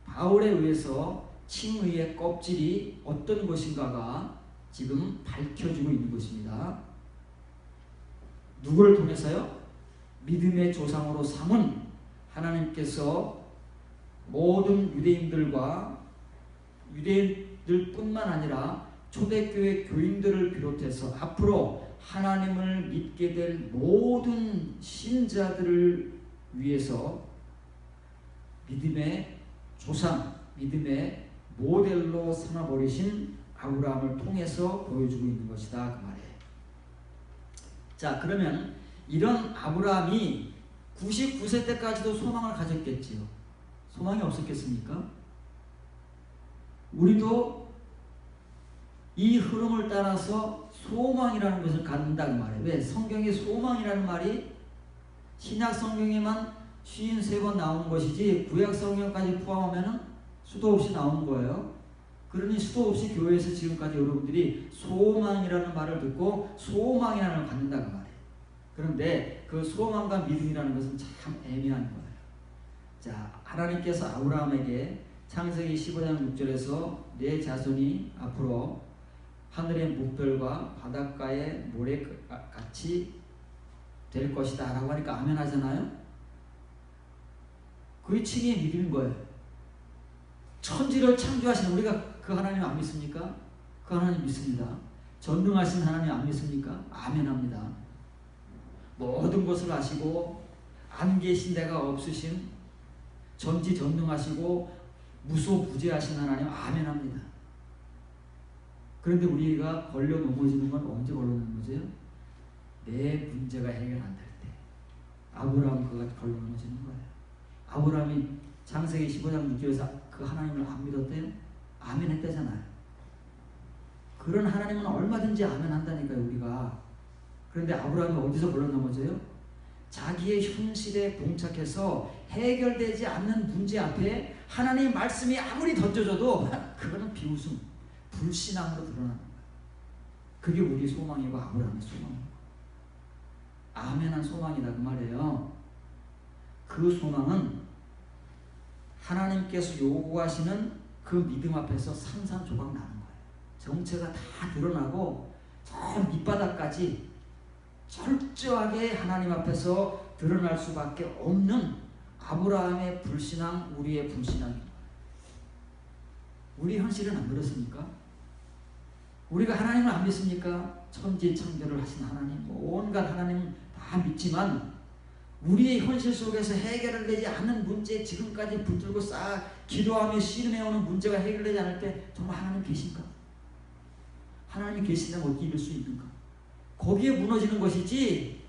바울에 의해서 칭의의 껍질이 어떤 것인가가 지금 밝혀지고 있는 것입니다. 누구를 통해서요? 믿음의 조상으로 삼은 하나님께서 모든 유대인들과 유대인들뿐만 아니라 초대교회 교인들을 비롯해서 앞으로 하나님을 믿게 될 모든 신자들을 위해서 믿음의 조상, 믿음의 모델로 삼아버리신 아브라함을 통해서 보여주고 있는 것이다 그 말이에요. 자, 그러면 이런 아브라함이 99세 때까지도 소망을 가졌겠지요. 소망이 없었겠습니까? 우리도 이 흐름을 따라서 소망이라는 것을 갖는다 그 말이에요. 왜? 성경에 소망이라는 말이 신약 성경에만 53번 나온 것이지 구약 성경까지 포함하면 수도 없이 나온 거예요. 그러니 수도 없이 교회에서 지금까지 여러분들이 소망이라는 말을 듣고 소망이라는 걸 갖는다 그 말이에요. 그런데 그 소망과 믿음이라는 것은 참 애매한 거예요. 자, 하나님께서 아브라함에게 창세기 15장 6절에서 내 자손이 앞으로 하늘의 물결과 바닷가의 모래같이 될 것이다 라고 하니까 아멘 하잖아요. 그게 칭의 믿음인 거예요. 천지를 창조하신 우리가 그 하나님 안 믿습니까? 그 하나님 믿습니다. 전능하신 하나님 안 믿습니까? 아멘 합니다. 모든 것을 아시고 안 계신 데가 없으신 전지전능하시고 무소부재하신 하나님 아멘 합니다. 그런데 우리가 걸려 넘어지는 건 언제 걸려 넘어져요? 내 문제가 해결 안 될 때. 아브라함 그가 걸려 넘어지는 거예요. 아브라함이 창세기 15장 6절에서 그 하나님을 안 믿었대요? 아멘 했다잖아요. 그런 하나님은 얼마든지 아멘 한다니까요 우리가. 그런데 아브라함이 어디서 걸려 넘어져요? 자기의 현실에 봉착해서 해결되지 않는 문제 앞에 하나님의 말씀이 아무리 던져져도 그거는 비웃음, 불신앙으로 드러나는 거예요. 그게 우리의 소망이고 아브라함의 소망이고 아멘한 소망이다 그 말이에요. 그 소망은 하나님께서 요구하시는 그 믿음 앞에서 산산조각 나는 거예요. 정체가 다 드러나고 저 밑바닥까지 철저하게 하나님 앞에서 드러날 수밖에 없는 아브라함의 불신앙, 우리의 불신앙입니다. 우리 현실은 안 그렇습니까? 우리가 하나님을 안 믿습니까? 천지창조를 하신 하나님, 온갖 하나님 다 믿지만 우리의 현실 속에서 해결되지 않는 문제, 지금까지 붙들고 싹 기도하며 씨름해오는 문제가 해결되지 않을 때 정말 하나님 계신가? 하나님이 계신다면 어떻게 이룰 수 있는가? 거기에 무너지는 것이지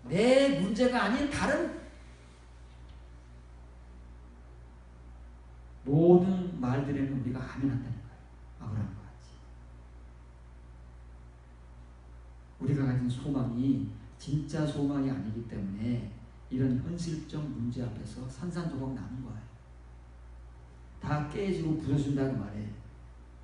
내 문제가 아닌 다른 모든 말들에는 우리가 아멘한다는 거예요. 아브라함과 같이. 우리가 가진 소망이 진짜 소망이 아니기 때문에 이런 현실적 문제 앞에서 산산조각 나는 거예요. 다 깨지고 부서진다는 말이에요.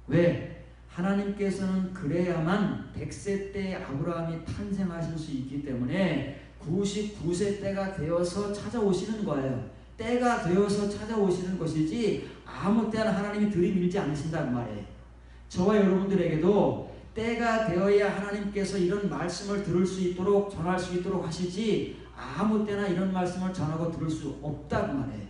왜? 하나님께서는 그래야만 100세 때 아브라함이 탄생하실 수 있기 때문에 99세 때가 되어서 찾아오시는 거예요. 때가 되어서 찾아오시는 것이지 아무 때나 하나님이 들이밀지 않으신다는 말이에요. 저와 여러분들에게도 때가 되어야 하나님께서 이런 말씀을 들을 수 있도록 전할 수 있도록 하시지 아무 때나 이런 말씀을 전하고 들을 수 없다고 말이에요.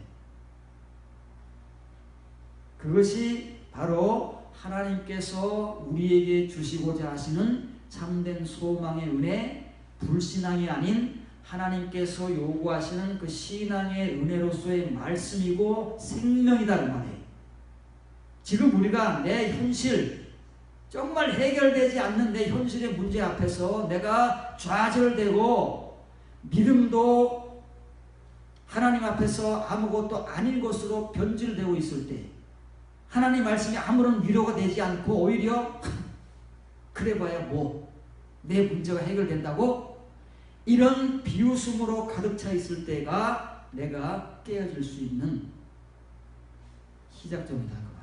그것이 바로 하나님께서 우리에게 주시고자 하시는 참된 소망의 은혜, 불신앙이 아닌 하나님께서 요구하시는 그 신앙의 은혜로서의 말씀이고 생명이다 그 말이에요. 지금 우리가 내 현실, 정말 해결되지 않는 내 현실의 문제 앞에서 내가 좌절되고 믿음도 하나님 앞에서 아무것도 아닌 것으로 변질되고 있을 때 하나님 말씀이 아무런 위로가 되지 않고 오히려 그래봐야 뭐 내 문제가 해결된다고? 이런 비웃음으로 가득 차 있을 때가 내가 깨어질 수 있는 시작점이다 그 말이에요.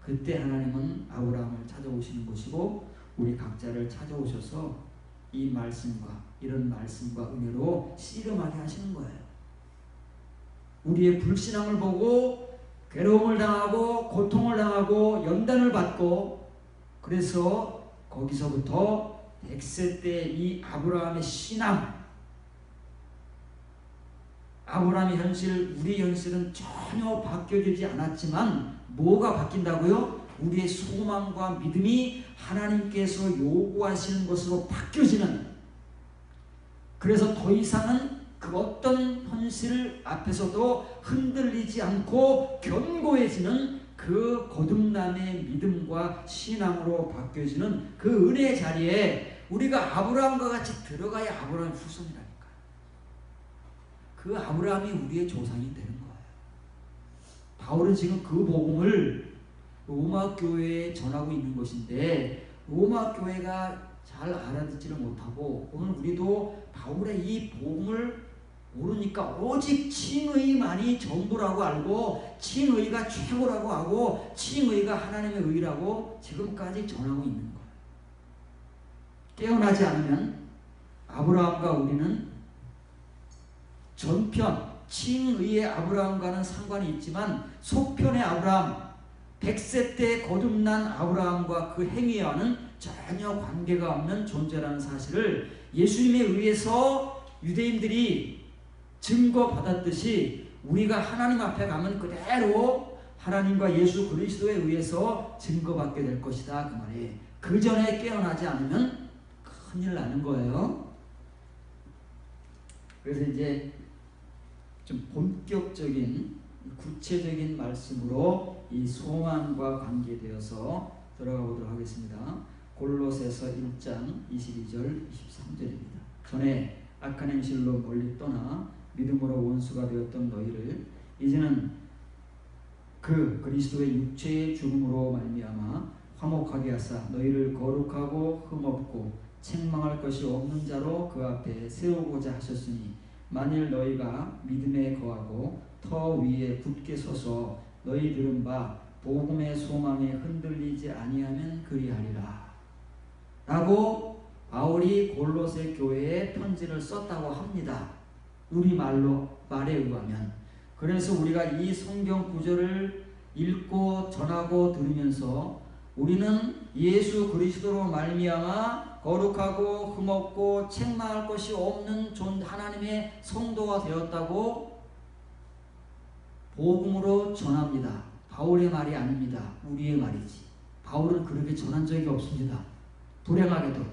그때 하나님은 아브라함을 찾아오시는 것이고 우리 각자를 찾아오셔서 이 말씀과 이런 말씀과 은혜로 씨름하게 하시는 거예요. 우리의 불신앙을 보고 괴로움을 당하고 고통을 당하고 연단을 받고 그래서 거기서부터 100세 때 이 아브라함의 신앙, 아브라함의 현실, 우리 현실은 전혀 바뀌어지지 않았지만 뭐가 바뀐다고요? 우리의 소망과 믿음이 하나님께서 요구하시는 것으로 바뀌어지는, 그래서 더 이상은 그 어떤 현실 앞에서도 흔들리지 않고 견고해지는 그 거듭남의 믿음과 신앙으로 바뀌어지는 그 은혜의 자리에 우리가 아브라함과 같이 들어가야 아브라함의 후손이라니까. 그 아브라함이 우리의 조상이 되는 거예요. 바울은 지금 그 복음을 로마 교회에 전하고 있는 것인데 로마 교회가 잘 알아듣지를 못하고 오늘 우리도 바울의 이 복음을 모르니까 오직 칭의만이 전부라고 알고 칭의가 최고라고 하고 칭의가 하나님의 의라고 지금까지 전하고 있는 거예요. 깨어나지 않으면 아브라함과 우리는 전편 칭의의 아브라함과는 상관이 있지만 속편의 아브라함 100세 때 거듭난 아브라함과 그 행위와는 전혀 관계가 없는 존재라는 사실을 예수님에 의해서 유대인들이 증거받았듯이 우리가 하나님 앞에 가면 그대로 하나님과 예수 그리스도에 의해서 증거받게 될 것이다 그 말이에요. 그 전에 깨어나지 않으면 큰일 나는 거예요. 그래서 이제 좀 본격적인 구체적인 말씀으로 이 소망과 관계되어서 들어가 보도록 하겠습니다. 골로새서 1장 22절 23절입니다. 전에 악한 행실로 멀리 떠나 믿음으로 원수가 되었던 너희를 이제는 그 그리스도의 육체의 죽음으로 말미암아 화목하게 하사 너희를 거룩하고 흠없고 책망할 것이 없는 자로 그 앞에 세우고자 하셨으니 만일 너희가 믿음에 거하고 터 위에 굳게 서서 너희 들은 바 복음의 소망에 흔들리지 아니하면 그리하리라 라고 바울이 골로새 교회에 편지를 썼다고 합니다. 말에 의하면. 그래서 우리가 이 성경 구절을 읽고 전하고 들으면서 우리는 예수 그리스도로 말미암아 거룩하고 흠없고 책망할 것이 없는 하나님의 성도가 되었다고 복음으로 전합니다. 바울의 말이 아닙니다. 우리의 말이지. 바울은 그렇게 전한 적이 없습니다. 불행하게도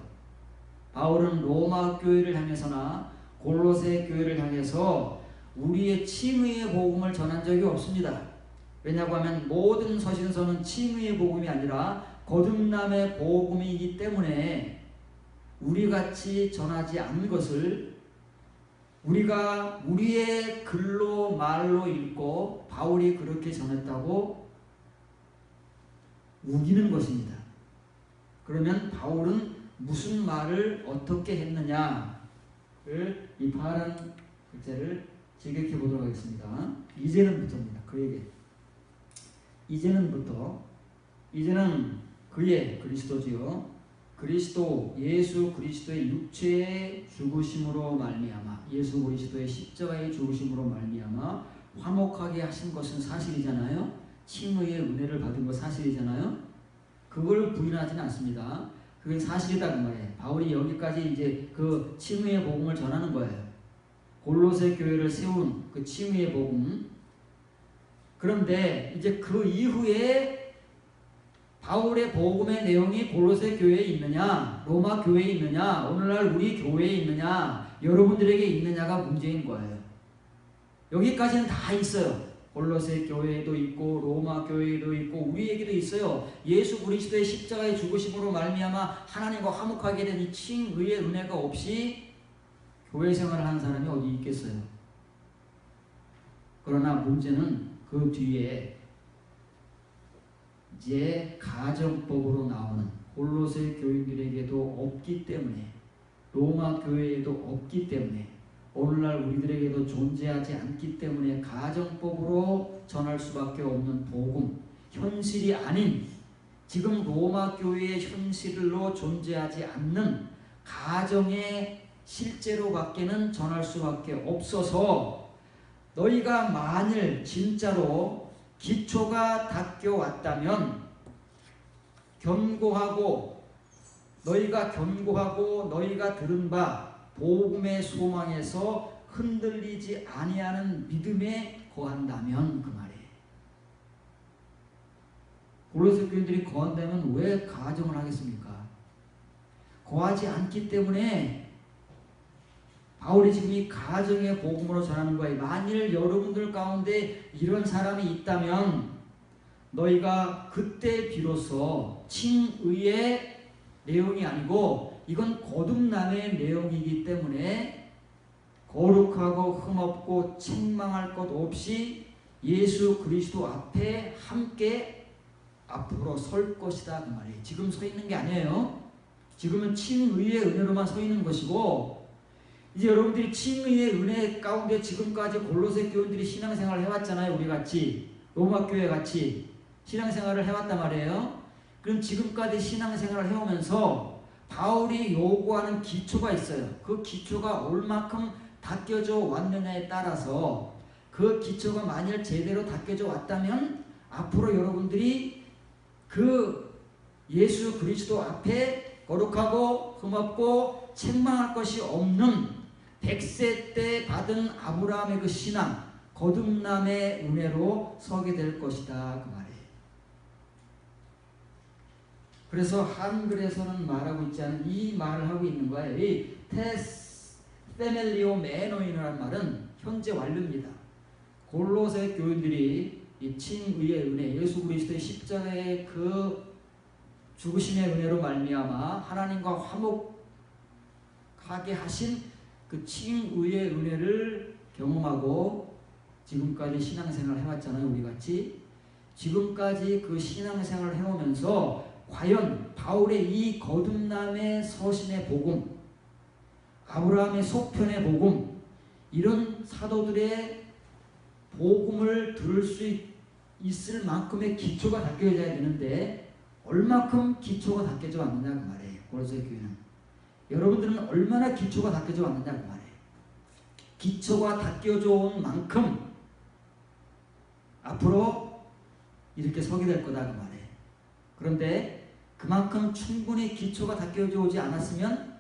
바울은 로마 교회를 향해서나 골로새 교회를 향해서 우리의 칭의의 복음을 전한 적이 없습니다. 왜냐고 하면 모든 서신서는 칭의의 복음이 아니라 거듭남의 복음이기 때문에 우리같이 전하지 않는 것을 우리가 우리의 글로 말로 읽고 바울이 그렇게 전했다고 우기는 것입니다. 그러면 바울은 무슨 말을 어떻게 했느냐를 이 파란 글자를 지격해 보도록 하겠습니다. 이제는부터입니다. 그에게 이제는 그의 그리스도지요 그리스도 예수 그리스도의 육체의 죽으심으로 말미암아 예수 그리스도의 십자가의 죽으심으로 말미암아 화목하게 하신 것은 사실이잖아요. 칭의의 은혜를 받은 것 사실이잖아요. 그걸 부인하지는 않습니다. 그게 사실이다 그 말이에요. 바울이 여기까지 이제 그 칭의의 복음을 전하는 거예요. 골로새 교회를 세운 그 칭의의 복음. 그런데 이제 그 이후에 바울의 복음의 내용이 골로새 교회에 있느냐, 로마 교회에 있느냐, 오늘날 우리 교회에 있느냐, 여러분들에게 있느냐가 문제인 거예요. 여기까지는 다 있어요. 골로새 교회에도 있고 로마 교회에도 있고 우리에게도 있어요. 예수 그리스도의 십자가의 죽으심으로 말미암아 하나님과 화목하게 된 이 칭의의 은혜가 없이 교회 생활을 하는 사람이 어디 있겠어요. 그러나 문제는 그 뒤에 이제 가정법으로 나오는 골로새 교인들에게도 없기 때문에 로마 교회에도 없기 때문에 오늘날 우리들에게도 존재하지 않기 때문에 가정법으로 전할 수밖에 없는 복음, 현실이 아닌 지금 로마 교회의 현실로 존재하지 않는 가정의 실제로 밖에는 전할 수밖에 없어서 너희가 만일 진짜로 기초가 닦여 왔다면 너희가 견고하고 너희가 들은 바 복음의 소망에서 흔들리지 아니하는 믿음에 거한다면 그 말이에요. 골로새 교인들이 거한다면 왜 가정을 하겠습니까? 거하지 않기 때문에 바울이 지금 이 가정의 복음으로 전하는 거예요. 만일 여러분들 가운데 이런 사람이 있다면 너희가 그때 비로소 칭의의 내용이 아니고 이건 거듭남의 내용이기 때문에 거룩하고 흠없고 책망할 것 없이 예수 그리스도 앞에 함께 앞으로 설 것이다 그 말이에요. 지금 서 있는 게 아니에요. 지금은 칭의의 은혜로만 서 있는 것이고 이제 여러분들이 칭의의 은혜 가운데 지금까지 골로새 교인들이 신앙생활을 해왔잖아요. 우리 같이 로마 교회 같이 신앙생활을 해왔단 말이에요. 그럼 지금까지 신앙생활을 해오면서 바울이 요구하는 기초가 있어요. 그 기초가 얼마큼 닦여져 왔느냐에 따라서 그 기초가 만일 제대로 닦여져 왔다면 앞으로 여러분들이 그 예수 그리스도 앞에 거룩하고 흠없고 책망할 것이 없는 100세 때 받은 아브라함의 그 신앙, 거듭남의 은혜로 서게 될 것이다 그 말이에요. 그래서 한글에서는 말하고 있지 않은 이 말을 하고 있는 거예요. 이 테스 페멜리오 메노이라는 말은 현재 완료입니다. 골로새 교인들이 이 칭의의 은혜, 예수 그리스도의 십자가의 그 죽으심의 은혜로 말미암아 하나님과 화목하게 하신 그 칭의의 은혜를 경험하고 지금까지 신앙생활을 해왔잖아요. 우리 같이 지금까지 그 신앙생활을 해오면서 과연 바울의 이 거듭남의 서신의 복음, 아브라함의 속편의 복음, 이런 사도들의 복음을 들을 수 있을 만큼의 기초가 닦여져야 되는데 얼마큼 기초가 닦여져 왔느냐 그 말이에요. 골로새 교회는 여러분들은 얼마나 기초가 닦여져 왔느냐 그 말이에요. 기초가 닦여져 온 만큼 앞으로 이렇게 서게 될 거다 그 말이에요. 그런데 그만큼 충분히 기초가 닦여져 오지 않았으면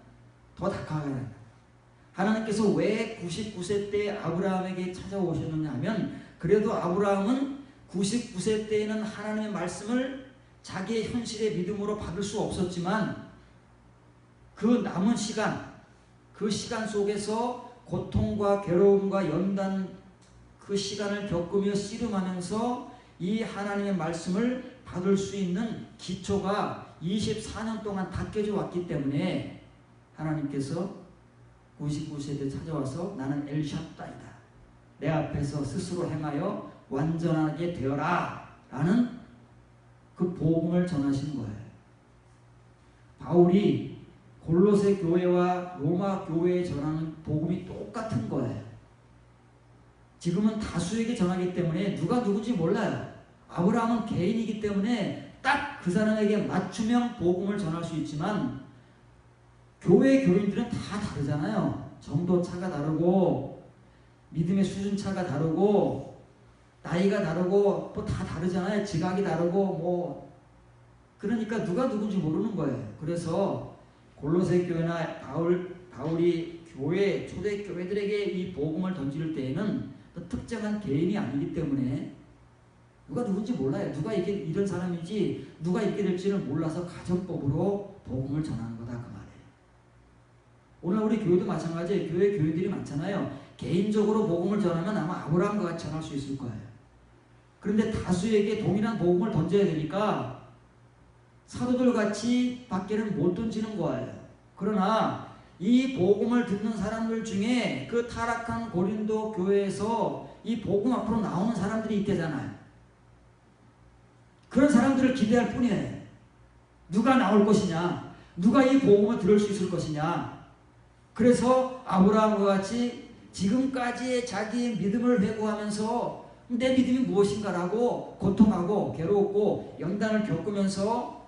더 닦아가야 한다. 하나님께서 왜 99세 때 아브라함에게 찾아오셨느냐 하면 그래도 아브라함은 99세 때에는 하나님의 말씀을 자기의 현실의 믿음으로 받을 수 없었지만 그 남은 시간, 그 시간 속에서 고통과 괴로움과 연단 그 시간을 겪으며 씨름하면서 이 하나님의 말씀을 받을 수 있는 기초가 24년 동안 닦여져 왔기 때문에 하나님께서 99세 때 찾아와서 나는 엘샤다이다. 내 앞에서 스스로 행하여 완전하게 되어라 라는 그 복음을 전하시는 거예요. 바울이 골로새 교회와 로마 교회에 전하는 복음이 똑같은 거예요. 지금은 다수에게 전하기 때문에 누가 누군지 몰라요. 아브라함은 개인이기 때문에 딱 그 사람에게 맞춤형 복음을 전할 수 있지만 교회 교인들은 다 다르잖아요. 정도 차가 다르고 믿음의 수준 차가 다르고 나이가 다르고 또 다 다르잖아요. 지각이 다르고 뭐 그러니까 누가 누군지 모르는 거예요. 그래서 골로새 교회나 바울이 교회 초대 교회들에게 이 복음을 던질 때에는 특정한 개인이 아니기 때문에 누가 누군지 몰라요. 누가 이게 이런 사람인지 누가 있게 될지를 몰라서 가정법으로 복음을 전하는 거다 그 말이에요. 오늘 우리 교회도 마찬가지예요. 교회 교인들이 많잖아요. 개인적으로 복음을 전하면 아마 아브라함과 같이 전할 수 있을 거예요. 그런데 다수에게 동일한 복음을 던져야 되니까 사도들 같이 밖에는 못 던지는 거예요. 그러나 이 복음을 듣는 사람들 중에 그 타락한 고린도 교회에서 이 복음 앞으로 나오는 사람들이 있대잖아요. 그런 사람들을 기대할 뿐이에요. 누가 나올 것이냐? 누가 이 복음을 들을 수 있을 것이냐? 그래서 아브라함과 같이 지금까지의 자기의 믿음을 회고하면서 내 믿음이 무엇인가라고 고통하고 괴롭고 연단을 겪으면서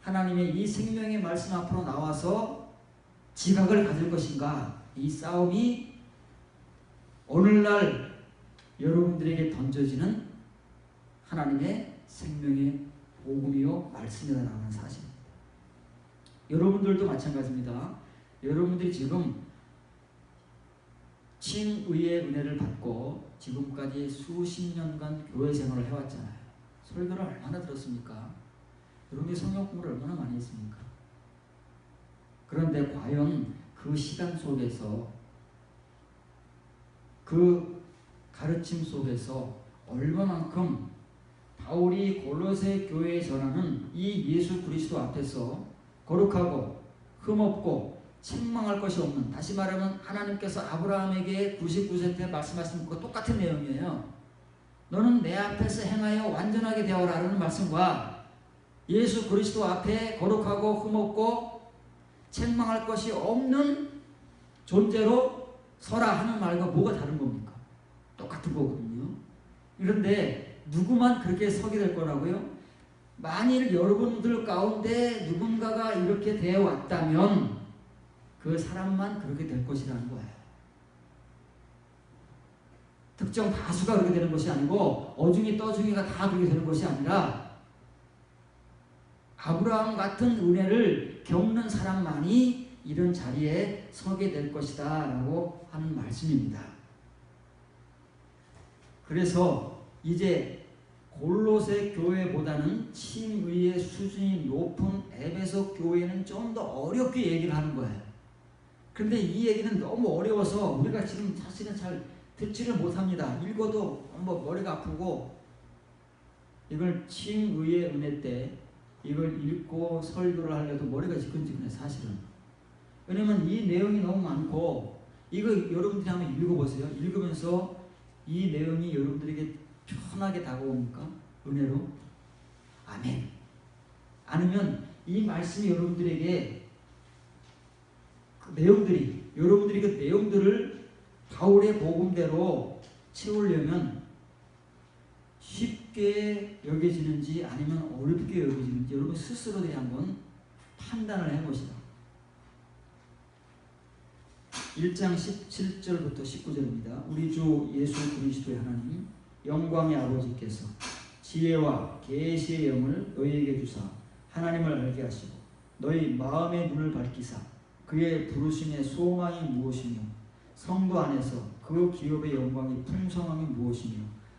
하나님의 이 생명의 말씀 앞으로 나와서 지각을 가질 것인가? 이 싸움이 오늘날 여러분들에게 던져지는 하나님의 생명의 복음이요 말씀이라는 사실입니다. 여러분들도 마찬가지입니다. 여러분들이 지금 칭의의 은혜를 받고 지금까지 수십 년간 교회 생활을 해왔잖아요. 설교를 얼마나 들었습니까? 여러분이 성경 공부를 얼마나 많이 했습니까? 그런데 과연 그 시간 속에서 그 가르침 속에서 얼마만큼 바울이 골로새 교회에 전하는 이 예수 그리스도 앞에서 거룩하고 흠없고 책망할 것이 없는, 다시 말하면 하나님께서 아브라함에게 99세 때 말씀하신 것과 똑같은 내용이에요. 너는 내 앞에서 행하여 완전하게 되어라 라는 말씀과 예수 그리스도 앞에 거룩하고 흠없고 책망할 것이 없는 존재로 서라 하는 말과 뭐가 다른 겁니까? 똑같은 거거든요. 그런데 누구만 그렇게 서게 될 거라고요? 만일 여러분들 가운데 누군가가 이렇게 되어 왔다면 그 사람만 그렇게 될 것이라는 거예요. 특정 다수가 그렇게 되는 것이 아니고 어중이 떠중이가 다 그렇게 되는 것이 아니라 아브라함 같은 은혜를 겪는 사람만이 이런 자리에 서게 될 것이다 라고 하는 말씀입니다. 그래서 이제 골로새 교회보다는 칭의의 수준이 높은 에베소 교회는 좀 더 어렵게 얘기를 하는 거예요. 그런데 이 얘기는 너무 어려워서 우리가 지금 사실은 잘 듣지를 못합니다. 읽어도 머리가 아프고, 이걸 칭의의 은혜 때 이걸 읽고 설교를 하려도 머리가 지끈지끈해 사실은. 왜냐면 이 내용이 너무 많고, 이거 여러분들이 한번 읽어보세요. 읽으면서 이 내용이 여러분들에게 편하게 다가옵니까? 은혜로? 아멘. 아니면 이 말씀이 여러분들에게 여러분들이 그 내용들을 바울의 복음대로 채우려면 쉽게 여겨지는지 아니면 어렵게 여겨지는지 여러분 스스로들이 한번 판단을 해보시다. 1장 17절부터 19절입니다. 우리 주 예수 그리스도의 하나님 영광의 아버지께서 지혜와 계시의 영을 너희에게 주사 하나님을 알게 하시고 너희 마음의 눈을 밝히사 그의 부르심의 소망이 무엇이며 성도 안에서 그 기업의 영광이 풍성함이 무엇이며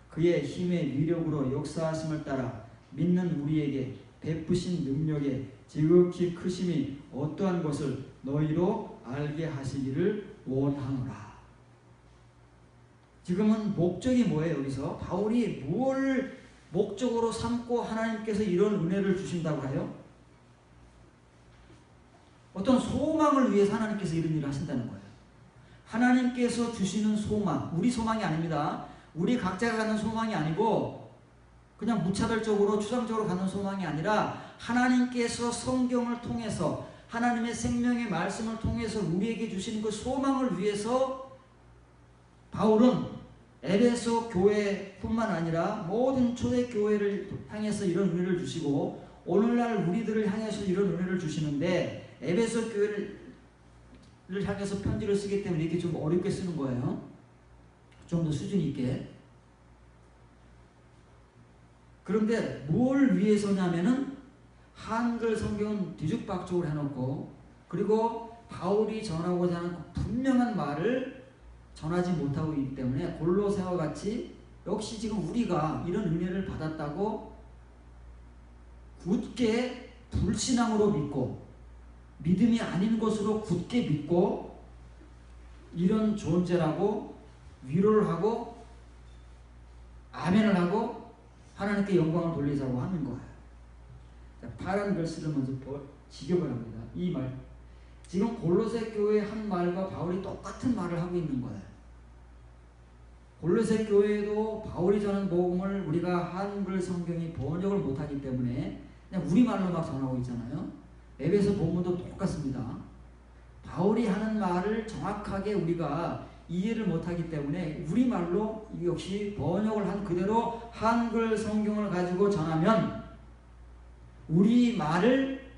그의 힘의 위력으로 역사하심을 따라 믿는 우리에게 베푸신 능력의 지극히 크심이 어떠한 것을 너희로 알게 하시기를 원하노라. 지금은 목적이 뭐예요? 여기서 바울이 무엇을 목적으로 삼고 하나님께서 이런 은혜를 주신다고 해요? 어떤 소망을 위해서 하나님께서 이런 일을 하신다는 거예요. 하나님께서 주시는 소망, 우리 소망이 아닙니다. 우리 각자가 갖는 소망이 아니고 그냥 무차별적으로 추상적으로 갖는 소망이 아니라 하나님께서 성경을 통해서 하나님의 생명의 말씀을 통해서 우리에게 주시는 그 소망을 위해서 바울은 에베소 교회뿐만 아니라 모든 초대교회를 향해서 이런 은혜를 주시고 오늘날 우리들을 향해서 이런 은혜를 주시는데 에베소 교회를 향해서 편지를 쓰기 때문에 이렇게 좀 어렵게 쓰는 거예요. 좀 더 수준 있게. 그런데 뭘 위해서냐면은 한글 성경은 뒤죽박죽을 해놓고 그리고 바울이 전하고자 하는 분명한 말을 전하지 못하고 있기 때문에 골로새와 같이 역시 지금 우리가 이런 은혜를 받았다고 굳게 불신앙으로 믿고 믿음이 아닌 것으로 굳게 믿고 이런 존재라고 위로를 하고 아멘을 하고 하나님께 영광을 돌리자고 하는 거예요. 파란 글씨를 먼저 직역을 합니다. 이 말, 지금 골로새 교회의 한 말과 바울이 똑같은 말을 하고 있는 거예요. 골로새 교회도 바울이 전한 복음을 우리가 한글 성경이 번역을 못하기 때문에 그냥 우리말로 막 전하고 있잖아요. 에베소 본문도 똑같습니다. 바울이 하는 말을 정확하게 우리가 이해를 못하기 때문에 우리말로 역시 번역을 한 그대로 한글 성경을 가지고 전하면 우리 말을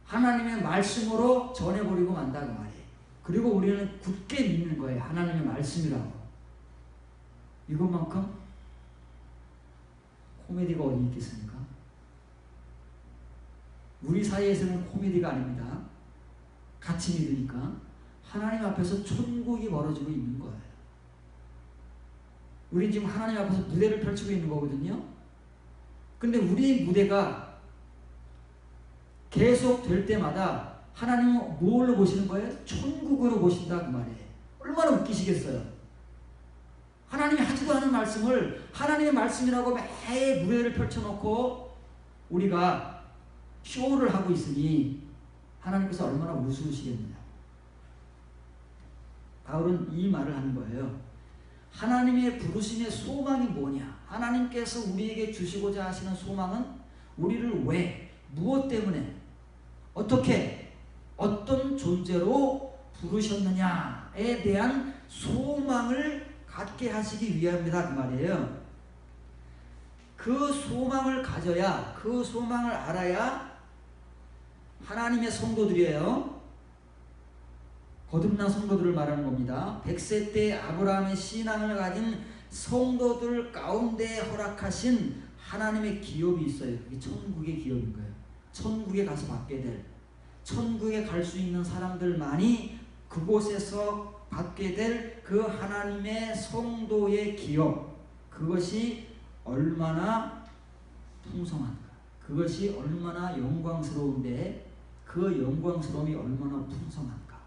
하나님의 말씀으로 전해버리고 만다 그 말이에요. 그리고 우리는 굳게 믿는 거예요. 하나님의 말씀이라고. 이것만큼 코미디가 어디 있겠습니까? 우리 사이에서는 코미디가 아닙니다. 같이 믿으니까 하나님 앞에서 천국이 벌어지고 있는 거예요. 우리 지금 하나님 앞에서 무대를 펼치고 있는 거거든요. 근데 우리 무대가 계속 될 때마다 하나님은 뭘로 보시는 거예요? 천국으로 보신다 그 말이에요. 얼마나 웃기시겠어요? 하나님이 하지도 않은 말씀을 하나님의 말씀이라고 매일 무대를 펼쳐놓고 우리가 쇼를 하고 있으니 하나님께서 얼마나 우스우시겠느냐. 바울은 이 말을 하는 거예요. 하나님의 부르심의 소망이 뭐냐? 하나님께서 우리에게 주시고자 하시는 소망은 우리를 왜, 무엇 때문에, 어떻게, 어떤 존재로 부르셨느냐에 대한 소망을 갖게 하시기 위함이다 그 말이에요. 그 소망을 가져야, 그 소망을 알아야 하나님의 성도들이에요. 거듭난 성도들을 말하는 겁니다. 100세 때 아브라함의 신앙을 가진 성도들 가운데 허락하신 하나님의 기업이 있어요. 그게 천국의 기업인 거예요. 천국에 가서 받게 될, 천국에 갈 수 있는 사람들만이 그곳에서 받게 될 그 하나님의 성도의 기업, 그것이 얼마나 풍성한가, 그것이 얼마나 영광스러운데 그 영광스러움이 얼마나 풍성한가,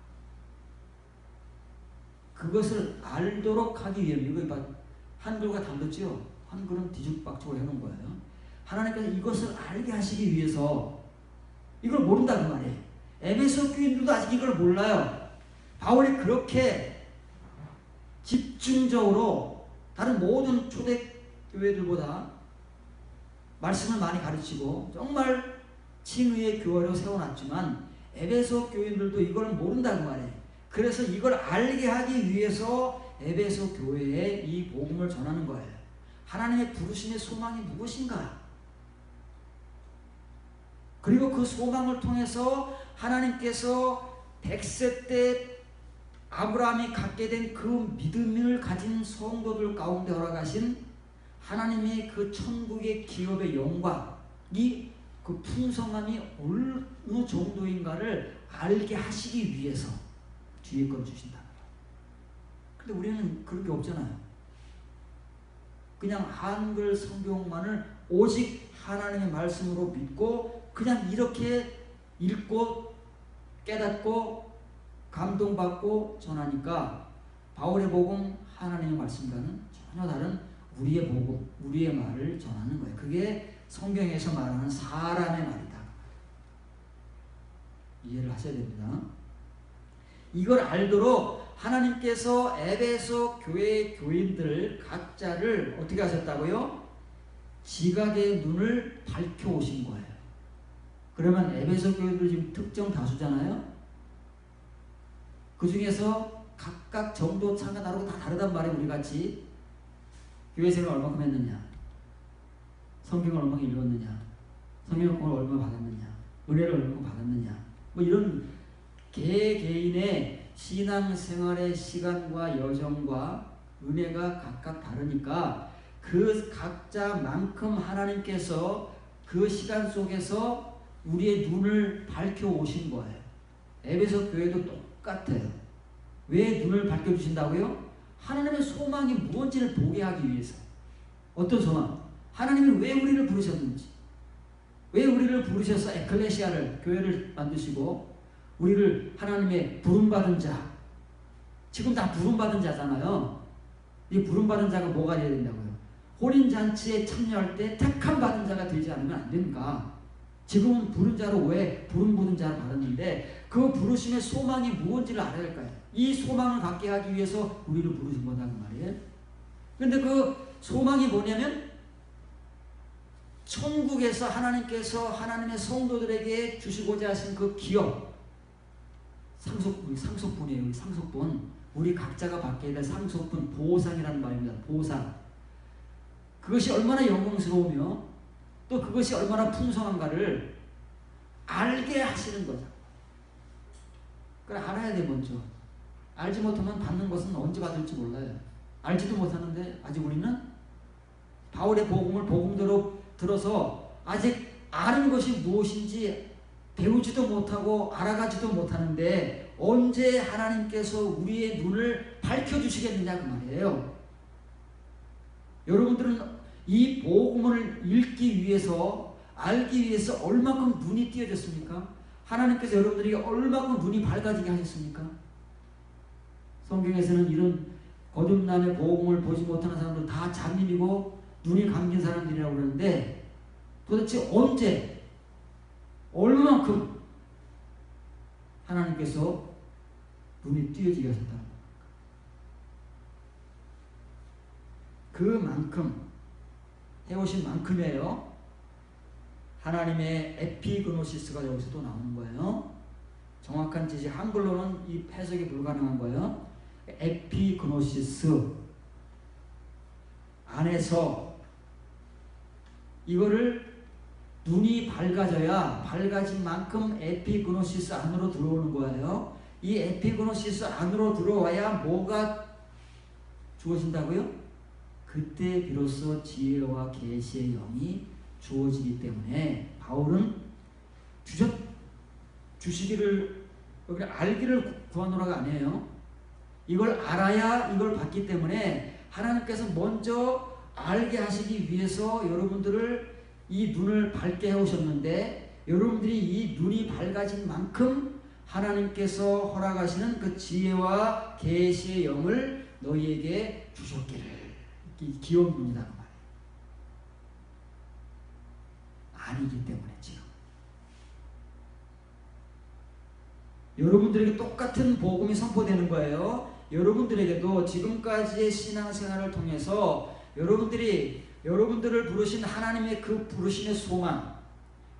그것을 알도록 하기 위해, 이거 한글과 다르죠? 한글은 뒤죽박죽을 해놓은 거예요. 하나님께서 이것을 알게 하시기 위해서 이걸 모른다 그 말이에요. 에베소 교인들도 아직 이걸 몰라요. 바울이 그렇게 집중적으로 다른 모든 초대교회들보다 말씀을 많이 가르치고 정말 칭의의 교회로 세워놨지만 에베소 교인들도 이걸 모른다 그 말이에요. 그래서 이걸 알게 하기 위해서 에베소 교회에 이 복음을 전하는 거예요. 하나님의 부르심의 소망이 무엇인가? 그리고 그 소망을 통해서 하나님께서 100세 때 아브라함이 갖게 된 그 믿음을 가진 성도들 가운데 허락하신 하나님의 그 천국의 기업의 영광이, 그 풍성함이 어느 정도인가를 알게 하시기 위해서 뒤에 걸 주신다. 근데 우리는 그런 게 없잖아요. 그냥 한글 성경만을 오직 하나님의 말씀으로 믿고 그냥 이렇게 읽고 깨닫고 감동받고 전하니까 바울의 복음, 하나님의 말씀과는 전혀 다른 우리의 복음, 우리의 말을 전하는 거예요. 그게 성경에서 말하는 사람의 말이다. 이해를 하셔야 됩니다. 이걸 알도록 하나님께서 에베소 교회 교인들 각자를 어떻게 하셨다고요? 지각의 눈을 밝혀오신 거예요. 그러면 에베소 교회들 지금 특정 다수잖아요. 그 중에서 각각 정도 차가 다르고 다 다르단 말이에요. 우리같이 교회 생활을 얼마큼 했느냐, 성경을 얼마큼 읽었느냐, 성경을 얼마나 받았느냐, 은혜를 얼마큼 받았느냐, 뭐 이런 개개인의 신앙생활의 시간과 여정과 은혜가 각각 다르니까 그 각자만큼 하나님께서 그 시간 속에서 우리의 눈을 밝혀 오신 거예요. 에베소 교회도 똑같아요. 왜 눈을 밝혀주신다고요? 하나님의 소망이 무엇인지를 보게 하기 위해서. 어떤 소망? 하나님이 왜 우리를 부르셨는지, 왜 우리를 부르셔서 에클레시아를, 교회를 만드시고 우리를 하나님의 부름받은 자, 지금 다 부름받은 자잖아요. 이 부름받은 자가 뭐가 돼야 된다고요? 혼인잔치에 참여할 때 택함 받은 자가 되지 않으면 안 됩니까? 지금은 부른 자로 왜 부름 자를 받았는데 그 부르심의 소망이 무엇인지를 알아야 할까요? 이 소망을 갖게 하기 위해서 우리를 부르신 거다 그 말이에요. 그런데 그 소망이 뭐냐면 천국에서 하나님께서 하나님의 성도들에게 주시고자 하신 그 기업, 상속분이에요. 상속분. 우리 각자가 받게 될 상속분, 보상이라는 말입니다. 보상. 그것이 얼마나 영광스러우며 또 그것이 얼마나 풍성한가를 알게 하시는 거죠. 그걸 알아야 돼. 먼저 알지 못하면 받는 것은 언제 받을지 몰라요. 알지도 못하는데 아직 우리는 바울의 복음을 복음대로 들어서 아직 아는 것이 무엇인지 배우지도 못하고 알아가지도 못하는데 언제 하나님께서 우리의 눈을 밝혀주시겠느냐 그 말이에요. 여러분들은 이 복음을 읽기 위해서, 알기 위해서 얼마큼 눈이 띄어졌습니까? 하나님께서 여러분들에게 얼마큼 눈이 밝아지게 하셨습니까? 성경에서는 이런 거듭남의 복음을 보지 못하는 사람들 다 장님이고 눈이 감긴 사람들이라고 그러는데 도대체 언제 얼마만큼 하나님께서 눈이 띄어지게 하셨다는 겁니까? 그만큼 해오신 만큼이에요. 하나님의 에피그노시스가 여기서 또 나오는 거예요. 정확한 지식 한글로는 이 해석이 불가능한 거예요. 에피그노시스 안에서 이거를 눈이 밝아져야 밝아진 만큼 에피그노시스 안으로 들어오는 거예요. 이 에피그노시스 안으로 들어와야 뭐가 주어진다고요? 그때 비로소 지혜와 계시의 영이 주어지기 때문에 바울은 주시기를 여기 알기를 구하노라가 아니에요. 이걸 알아야 이걸 받기 때문에 하나님께서 먼저 알게 하시기 위해서 여러분들을 이 눈을 밝게 해오셨는데 여러분들이 이 눈이 밝아진 만큼 하나님께서 허락하시는 그 지혜와 계시의 영을 너희에게 주셨기를. 귀여운 눈이다 그 말이에요. 아니기 때문에 지금 여러분들에게 똑같은 복음이 선포되는 거예요. 여러분들에게도 지금까지의 신앙생활을 통해서 여러분들을 부르신 하나님의 그 부르심의 소망,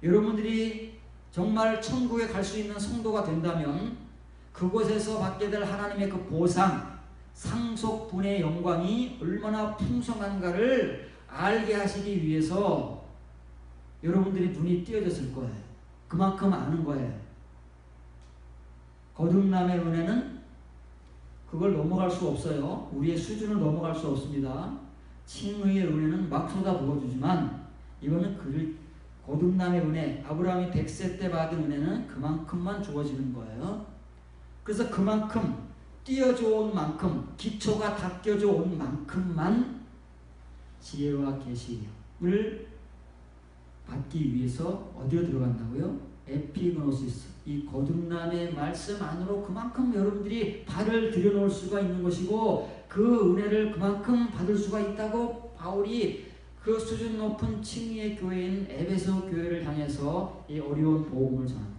여러분들이 정말 천국에 갈 수 있는 성도가 된다면 그곳에서 받게 될 하나님의 그 보상, 상속분의 영광이 얼마나 풍성한가를 알게 하시기 위해서 여러분들이 눈이 띄어졌을 거예요. 그만큼 아는 거예요. 거듭남의 은혜는 그걸 넘어갈 수 없어요. 우리의 수준을 넘어갈 수 없습니다. 칭의의 은혜는 막 쏟아부어주지만 이거는 거듭남의 은혜, 아브라함이 100세 때 받은 은혜는 그만큼만 주어지는 거예요. 그래서 그만큼 띄어져 온 만큼, 기초가 닦여져 온 만큼만 지혜와 계시를 받기 위해서 어디로 들어간다고요? 에피그노시스, 이 거듭남의 말씀 안으로 그만큼 여러분들이 발을 들여놓을 수가 있는 것이고 그 은혜를 그만큼 받을 수가 있다고 바울이 그 수준 높은 칭의의 교회인 에베소 교회를 향해서 이 어려운 복음을 전하는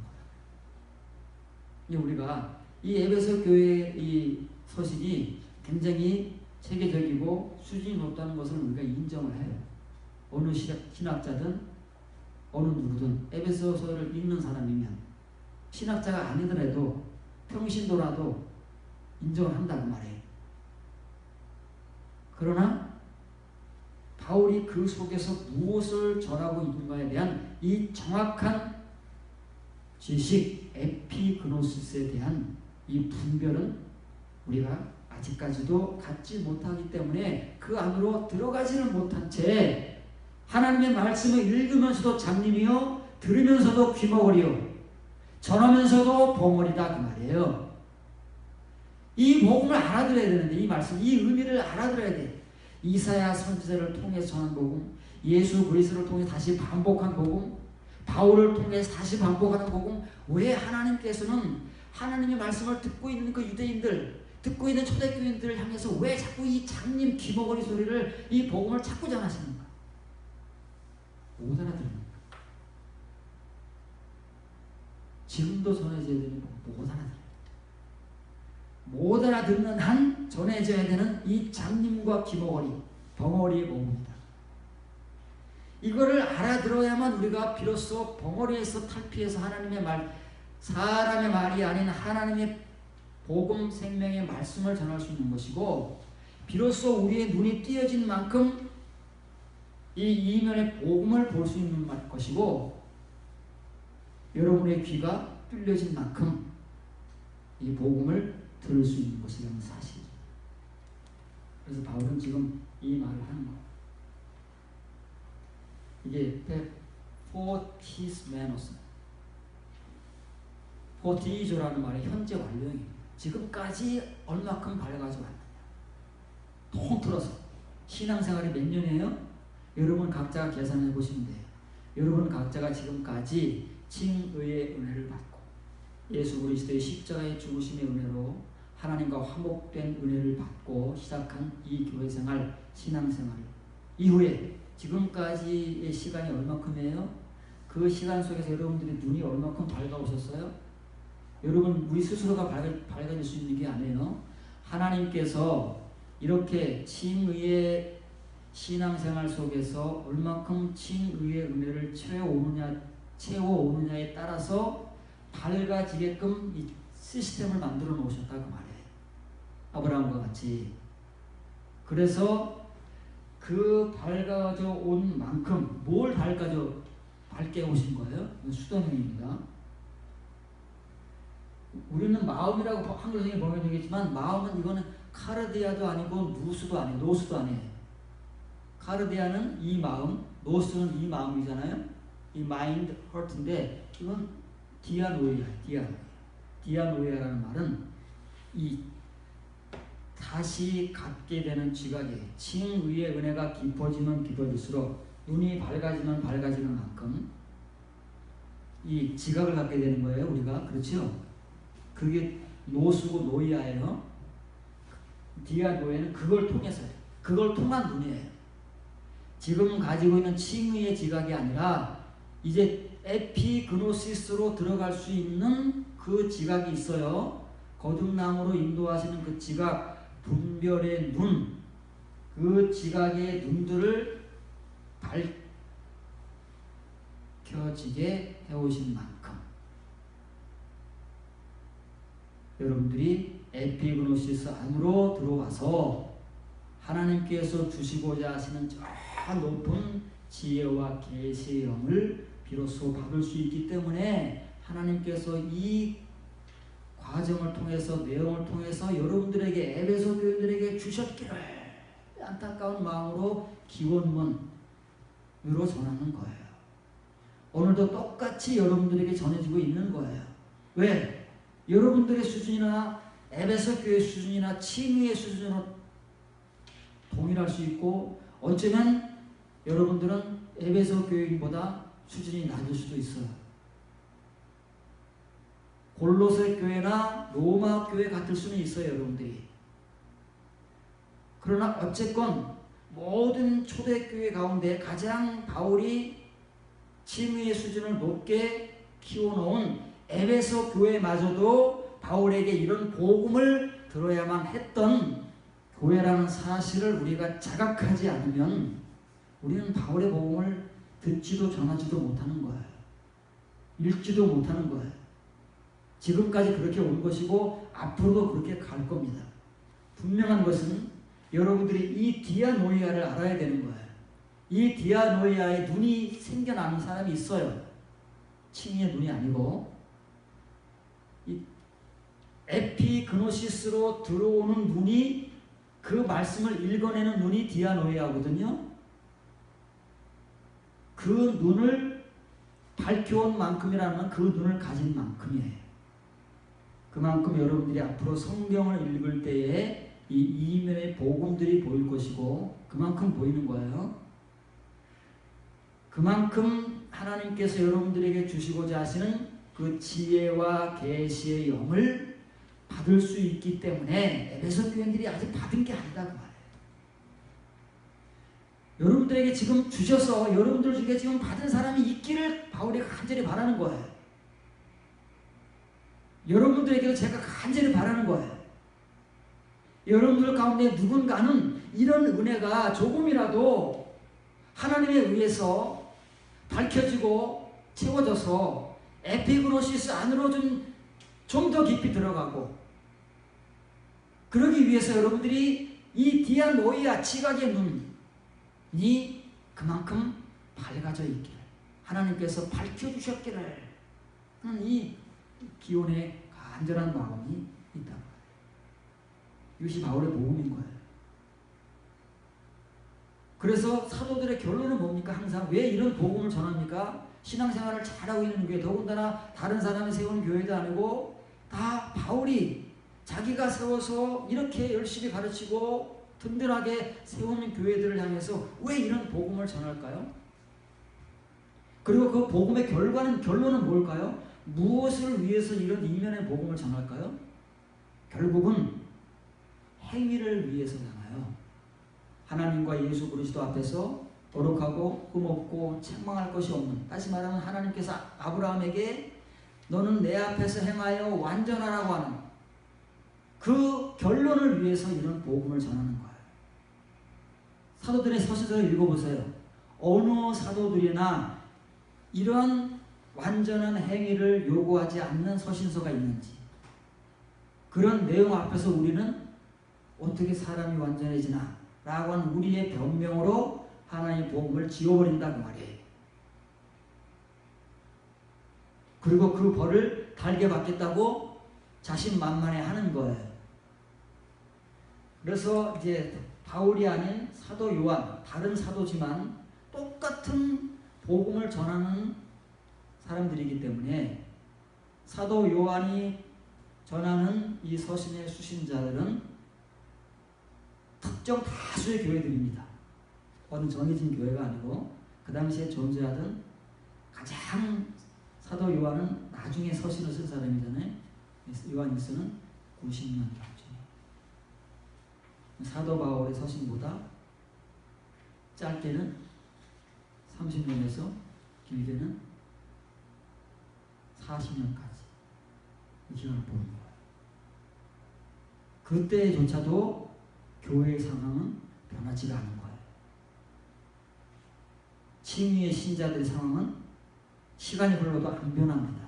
거예요. 우리가 이 에베소 교회의 이 서신이 굉장히 체계적이고 수준이 높다는 것을 우리가 인정을 해요. 어느 신학자든 어느 누구든 에베소서를 읽는 사람이면 신학자가 아니더라도 평신도라도 인정을 한다고 말해요. 그러나 바울이 그 속에서 무엇을 전하고 있는가에 대한 이 정확한 지식, 에피그노시스에 대한 이 분별은 우리가 아직까지도 갖지 못하기 때문에 그 안으로 들어가지는 못한 채 하나님의 말씀을 읽으면서도 장님이요, 들으면서도 귀머거리요, 전하면서도 벙어리다 그 말이에요. 이 복음을 알아들어야 되는데, 이 말씀, 이 의미를 알아들어야 돼. 이사야 선지자를 통해서 전한 복음, 예수 그리스도를 통해 다시 반복한 복음, 바울을 통해서 다시 반복하는 복음. 왜 하나님께서는 하나님의 말씀을 듣고 있는 그 유대인들, 듣고 있는 초대교인들을 향해서 왜 자꾸 이 장님 귀머거리 소리를, 이 복음을 자꾸 전하시는가? 못 알아들으니까. 지금도 전해져야 되는 못 알아들어요. 못 알아듣는 한 전해져야 되는 이 장님과 귀머거리, 벙어리의 복음입니다. 이거를 알아들어야만 우리가 비로소 벙어리에서 탈피해서 하나님의 말, 사람의 말이 아닌 하나님의 복음 생명의 말씀을 전할 수 있는 것이고, 비로소 우리의 눈이 띄어진 만큼 이 이면의 복음을 볼 수 있는 것이고, 여러분의 귀가 뚫려진 만큼 이 복음을 들을 수 있는 것이라는 사실이죠. 그래서 바울은 지금 이 말을 하는 거예요. 이게 포티스 메노스, 포티조라는 말의 현재 완료형입니다. 지금까지 얼마큼 밝아져 왔느냐, 통틀어서 신앙생활이 몇 년이에요? 여러분 각자가 계산해 보시면 돼요. 여러분 각자가 지금까지 칭의의 은혜를 받고 예수 그리스도의 십자가의 죽으심의 은혜로 하나님과 화목된 은혜를 받고 시작한 이 교회생활, 신앙생활 이후에 지금까지의 시간이 얼마큼이에요? 그 시간 속에서 여러분들이 눈이 얼마큼 밝아오셨어요? 여러분 우리 스스로가 밝아질 수 있는 게 아니에요. 하나님께서 이렇게 칭의의 신앙생활 속에서 얼마큼 칭의의 은혜를 채워오느냐에 따라서 밝아지게끔 이 시스템을 만들어 놓으셨다 그 말이에요. 아브라함과 같이. 그래서 그 밝아져 온 만큼 뭘 밝게 오신 거예요? 수동입니다. 우리는 마음이라고 한글성에 보면 되겠지만 마음은 이거는 카르디아도 아니고 누수도 아니에요. 노수도 아니에요. 카르디아는 이 마음, 노수는 이 마음이잖아요. 이 마인드, 허트인데 이건 디아노이아예요. 디아노이아라는 말은 이 다시 갖게 되는 지각이에요. 칭의의 은혜가 깊어지면 깊어질수록 눈이 밝아지면 밝아지는 만큼 이 지각을 갖게 되는 거예요. 우리가. 그렇죠? 그게 노수고 노이아예요. 디아노이아는 그걸 통해서요. 그걸 통한 눈이에요. 지금 가지고 있는 칭의의 지각이 아니라 이제 에피그노시스로 들어갈 수 있는 그 지각이 있어요. 거듭남으로 인도하시는 그 지각, 분별의 눈, 그 지각의 눈들을 밝혀지게 해오신 만큼 여러분들이 에피그노시스 안으로 들어와서 하나님께서 주시고자 하시는 저 높은 지혜와 계시의 영을 비로소 받을 수 있기 때문에 하나님께서 이 과정을 통해서 내용을 통해서 여러분들에게 에베소 교인들에게 주셨기를 안타까운 마음으로 기원문으로 전하는 거예요. 오늘도 똑같이 여러분들에게 전해지고 있는 거예요. 왜? 여러분들의 수준이나 에베소 교회 수준이나 칭의의 수준으로 동일할 수 있고 어쩌면 여러분들은 에베소 교인보다 수준이 낮을 수도 있어요. 골로새 교회나 로마 교회 같을 수는 있어요. 여러분들이. 그러나 어쨌건 모든 초대교회 가운데 가장 바울이 칭의의 수준을 높게 키워놓은 에베소 교회마저도 바울에게 이런 복음을 들어야만 했던 교회라는 사실을 우리가 자각하지 않으면 우리는 바울의 복음을 듣지도 전하지도 못하는 거예요. 읽지도 못하는 거예요. 지금까지 그렇게 온 것이고 앞으로도 그렇게 갈 겁니다. 분명한 것은 여러분들이 이 디아노이아를 알아야 되는 거예요. 이 디아노이아에 눈이 생겨나는 사람이 있어요. 칭의의 눈이 아니고 이 에피그노시스로 들어오는 눈이 그 말씀을 읽어내는 눈이 디아노이아거든요. 그 눈을 밝혀온 만큼이라는 그 눈을 가진 만큼이에요. 그만큼 여러분들이 앞으로 성경을 읽을 때에 이 이면의 복음들이 보일 것이고 그만큼 보이는 거예요. 그만큼 하나님께서 여러분들에게 주시고자 하시는 그 지혜와 계시의 영을 받을 수 있기 때문에 에베소 교인들이 아직 받은 게 아니다 그 말이에요. 여러분들에게 지금 주셔서 여러분들 중에 지금 받은 사람이 있기를 바울이 간절히 바라는 거예요. 여러분들에게도 제가 간절히 바라는 거예요. 여러분들 가운데 누군가는 이런 은혜가 조금이라도 하나님에 의해서 밝혀지고 채워져서 에피그노시스 안으로 좀 더 깊이 들어가고 그러기 위해서 여러분들이 이 디아노이아 지각의 눈이 그만큼 밝아져 있기를 하나님께서 밝혀주셨기를 하는 이 기원의 간절한 마음이 있다. 이것이 바울의 복음인 거예요. 그래서 사도들의 결론은 뭡니까? 항상 왜 이런 복음을 전합니까? 신앙생활을 잘하고 있는 교회, 더군다나 다른 사람이 세운 교회도 아니고 다 바울이 자기가 세워서 이렇게 열심히 가르치고 든든하게 세우는 교회들을 향해서 왜 이런 복음을 전할까요? 그리고 그 복음의 결론은 뭘까요? 무엇을 위해서 이런 이면의 복음을 전할까요? 결국은 행위를 위해서잖아요. 하나님과 예수 그리스도 앞에서 거룩하고 흠없고 책망할 것이 없는, 다시 말하면 하나님께서 아브라함에게 너는 내 앞에서 행하여 완전하라고 하는 그 결론을 위해서 이런 복음을 전하는 거예요. 사도들의 서신서를 읽어보세요. 어느 사도들이나 이런 완전한 행위를 요구하지 않는 서신서가 있는지, 그런 내용 앞에서 우리는 어떻게 사람이 완전해지나 라고 하는 우리의 변명으로 하나님의 복음을 지워버린다 그 말이에요. 그리고 그 벌을 달게 받겠다고 자신만만해 하는 거예요. 그래서 이제 바울이 아닌 사도 요한, 다른 사도지만 똑같은 복음을 전하는 사람들이기 때문에 사도 요한이 전하는 이 서신의 수신자들은 특정 다수의 교회들입니다. 어느 정해진 교회가 아니고 그 당시에 존재하던 가장, 사도 요한은 나중에 서신을 쓴 사람이잖아요. 요한일서는 90년 전쯤에. 사도 바울의 서신보다 짧게는 30년에서 길게는 40년까지 이 기간을 보는 거예요. 그때조차도 교회의 상황은 변하지가 않은 거예요. 칭의의 신자들의 상황은 시간이 흘러도 안 변합니다.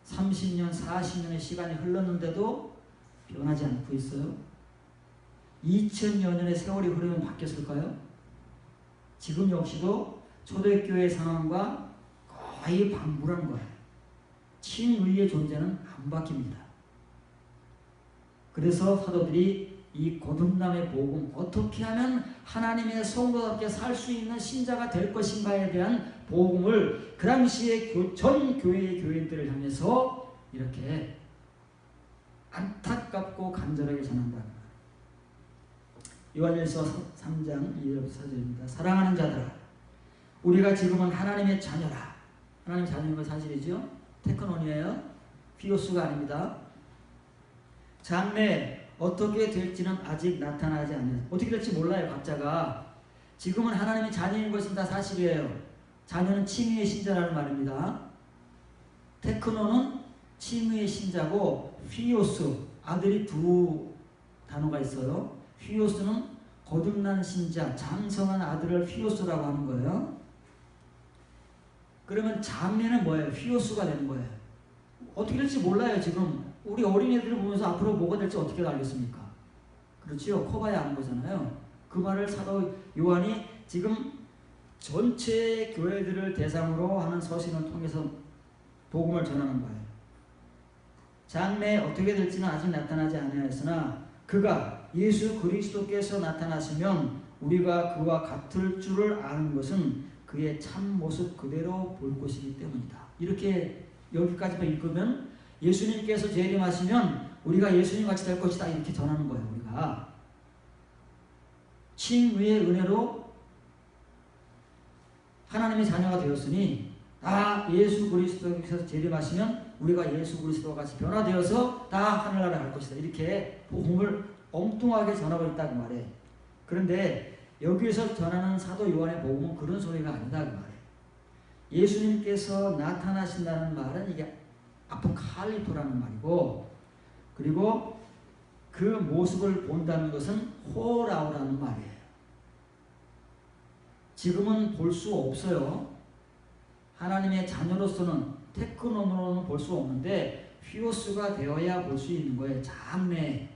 30년, 40년의 시간이 흘렀는데도 변하지 않고 있어요. 2000여 년의 세월이 흐르면 바뀌었을까요? 지금 역시도 초대교회 상황과 거의 반불한 거예요. 칭의의 존재는 안 바뀝니다. 그래서 사도들이 이 거듭남의 복음, 어떻게 하면 하나님의 성도답게 살 수 있는 신자가 될 것인가에 대한 복음을 그 당시에 전 교회의 교인들을 향해서 이렇게 안타깝고 간절하게 전한다. 요한일서 3장 2절부터 4절입니다. 사랑하는 자들아, 우리가 지금은 하나님의 자녀라. 하나님 자녀인 건 사실이죠. 테크논이에요. 피오스가 아닙니다. 장래 어떻게 될지는 아직 나타나지 않는, 어떻게 될지 몰라요. 각자가. 지금은 하나님의 자녀인 것은 다 사실이에요. 자녀는 칭의의 신자라는 말입니다. 테크노는 칭의의 신자고, 휘오스, 아들이 두 단어가 있어요. 휘오스는 거듭난 신자, 장성한 아들을 휘오스라고 하는 거예요. 그러면 장래는 뭐예요? 휘오스가 되는 거예요. 어떻게 될지 몰라요. 지금 우리 어린애들을 보면서 앞으로 뭐가 될지 어떻게 알겠습니까? 그렇지요. 커봐야 아는 거잖아요. 그 말을 사도 요한이 지금 전체 교회들을 대상으로 하는 서신을 통해서 복음을 전하는 거예요. 장래 어떻게 될지는 아직 나타나지 않았으나 그가 예수 그리스도께서 나타나시면 우리가 그와 같을 줄을 아는 것은 그의 참 모습 그대로 볼 것이기 때문이다. 이렇게 여기까지만 읽으면 예수님께서 재림하시면 우리가 예수님 같이 될 것이다. 이렇게 전하는 거예요. 우리가 칭의의 은혜로 하나님의 자녀가 되었으니 예수 그리스도께서 재림하시면 우리가 예수 그리스도와 같이 변화되어서 다 하늘나라에 갈 것이다. 이렇게 복음을 엉뚱하게 전하고 있다고 말해. 그런데 여기에서 전하는 사도 요한의 복음은 그런 소리가 아니다 그 말해. 예수님께서 나타나신다는 말은 이게 아포칼리토라는 말이고, 그리고 그 모습을 본다는 것은 호라우라는 말이에요. 지금은 볼 수 없어요. 하나님의 자녀로서는, 테크논으로는 볼 수 없는데 휘오스가 되어야 볼 수 있는 거예요. 장래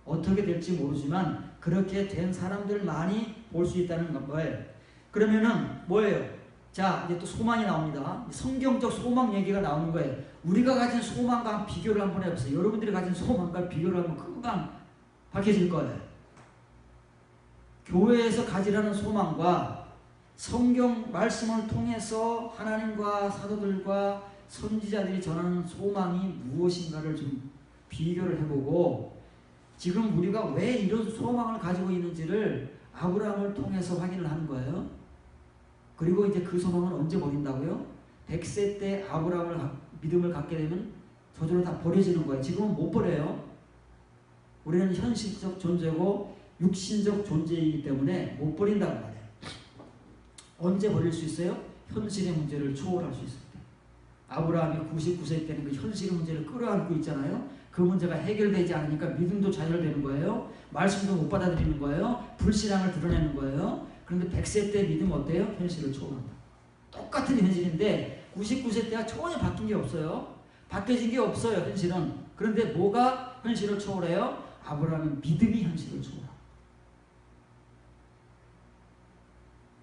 어떻게 될지 모르지만 그렇게 된 사람들만이 볼 수 있다는 거예요. 그러면은 뭐예요? 자, 이제 또 소망이 나옵니다. 성경적 소망 얘기가 나오는 거예요. 우리가 가진 소망과 비교를 한번 해보세요. 여러분들이 가진 소망과 비교를 하면 금방 밝혀질 거예요. 교회에서 가지라는 소망과 성경 말씀을 통해서 하나님과 사도들과 선지자들이 전하는 소망이 무엇인가를 좀 비교를 해보고, 지금 우리가 왜 이런 소망을 가지고 있는지를 아브라함을 통해서 확인을 하는 거예요. 그리고 이제 그 소망은 언제 버린다고요? 100세 때 아브라함을 믿음을 갖게 되면 저절로 다 버려지는 거예요. 지금은 못 버려요. 우리는 현실적 존재고 육신적 존재이기 때문에 못 버린다고 말해요. 언제 버릴 수 있어요? 현실의 문제를 초월할 수 있을 때. 아브라함이 99세 때는 그 현실의 문제를 끌어안고 있잖아요. 그 문제가 해결되지 않으니까 믿음도 좌절되는 거예요. 말씀도 못 받아들이는 거예요. 불신앙을 드러내는 거예요. 그런데 100세 때 믿음 어때요? 현실을 초월한다. 똑같은 현실인데 99세 때와 전혀 바뀐 게 없어요. 바뀌어진 게 없어요. 현실은. 그런데 뭐가 현실을 초월해요? 아브라함은 믿음이 현실을 초월합니다.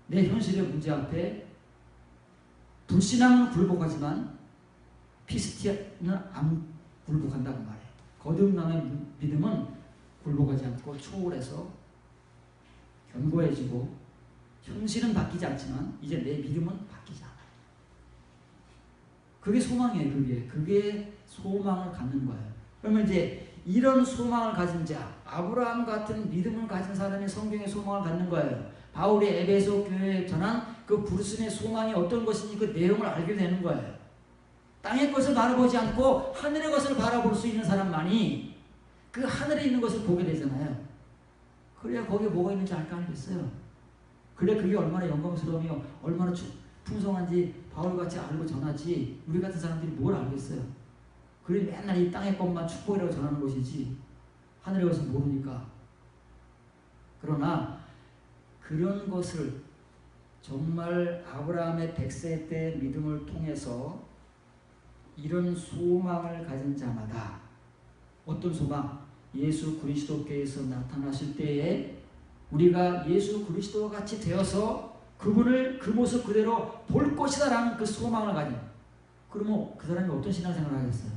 내 현실의 문제 앞에 불신앙은 굴복하지만 피스티아는 안 굴복한다고 말해요. 거듭나는 믿음은 굴복하지 않고 초월해서 견고해지고 현실은 바뀌지 않지만 이제 내 믿음은 바뀌지 않아요. 그게 소망이에요. 그게 소망을 갖는 거예요. 그러면 이제 이런 소망을 가진 자, 아브라함 같은 믿음을 가진 사람이 성경의 소망을 갖는 거예요. 바울이 에베소 교회에 전한 그 부르심의 소망이 어떤 것인지 그 내용을 알게 되는 거예요. 땅의 것을 바라보지 않고 하늘의 것을 바라볼 수 있는 사람만이 그 하늘에 있는 것을 보게 되잖아요. 그래야 거기에 뭐가 있는지 알 거 아니겠어요. 그래 그게 얼마나 영광스러우며 얼마나 풍성한지 바울같이 알고 전하지 우리 같은 사람들이 뭘 알겠어요. 그래 맨날 이 땅의 것만 축복이라고 전하는 것이지 하늘의 것을 모르니까. 그러나 그런 것을 정말 아브라함의 100세 때 믿음을 통해서 이런 소망을 가진 자마다 어떤 소망? 예수 그리스도께서 나타나실 때에 우리가 예수 그리스도와 같이 되어서 그분을 그 모습 그대로 볼 것이다 라는 그 소망을 가진. 그러면 그 사람이 어떤 신앙생활을 하겠어요?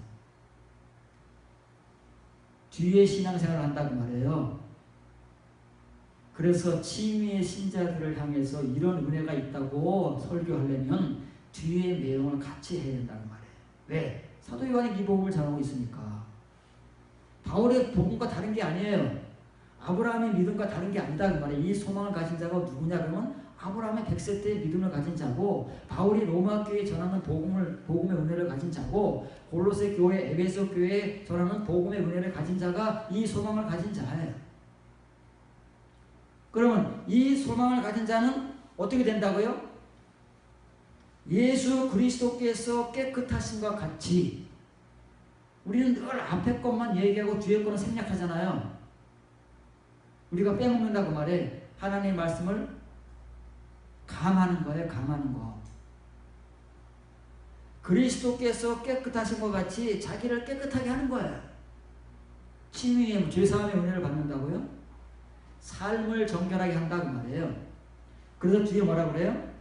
뒤에 신앙생활을 한다고 말해요. 그래서 치미의 신자들을 향해서 이런 은혜가 있다고 설교하려면 뒤에 내용을 같이 해야 된다고 말해요. 왜? 사도 요한이 이 복음을 전하고 있으니까. 바울의 복음과 다른 게 아니에요. 아브라함의 믿음과 다른 게 아니다 그 말이에요. 이 소망을 가진 자가 누구냐 그러면 아브라함의 100세 때 믿음을 가진 자고 바울이 로마 교회에 전하는 복음의 은혜를 가진 자고 골로새 교회, 에베소 교회에 전하는 복음의 은혜를 가진 자가 이 소망을 가진 자예요. 그러면 이 소망을 가진 자는 어떻게 된다고요? 예수 그리스도께서 깨끗하심과 같이 우리는 늘 앞에 것만 얘기하고 뒤에 거는 생략하잖아요. 우리가 빼먹는다고 말해. 하나님의 말씀을 감하는 거예요. 감하는 거. 그리스도께서 깨끗하신 것 같이 자기를 깨끗하게 하는 거예요. 치유의 죄사함의 은혜를 받는다고요? 삶을 정결하게 한다고 말이에요. 그래서 뒤에 뭐라 그래요?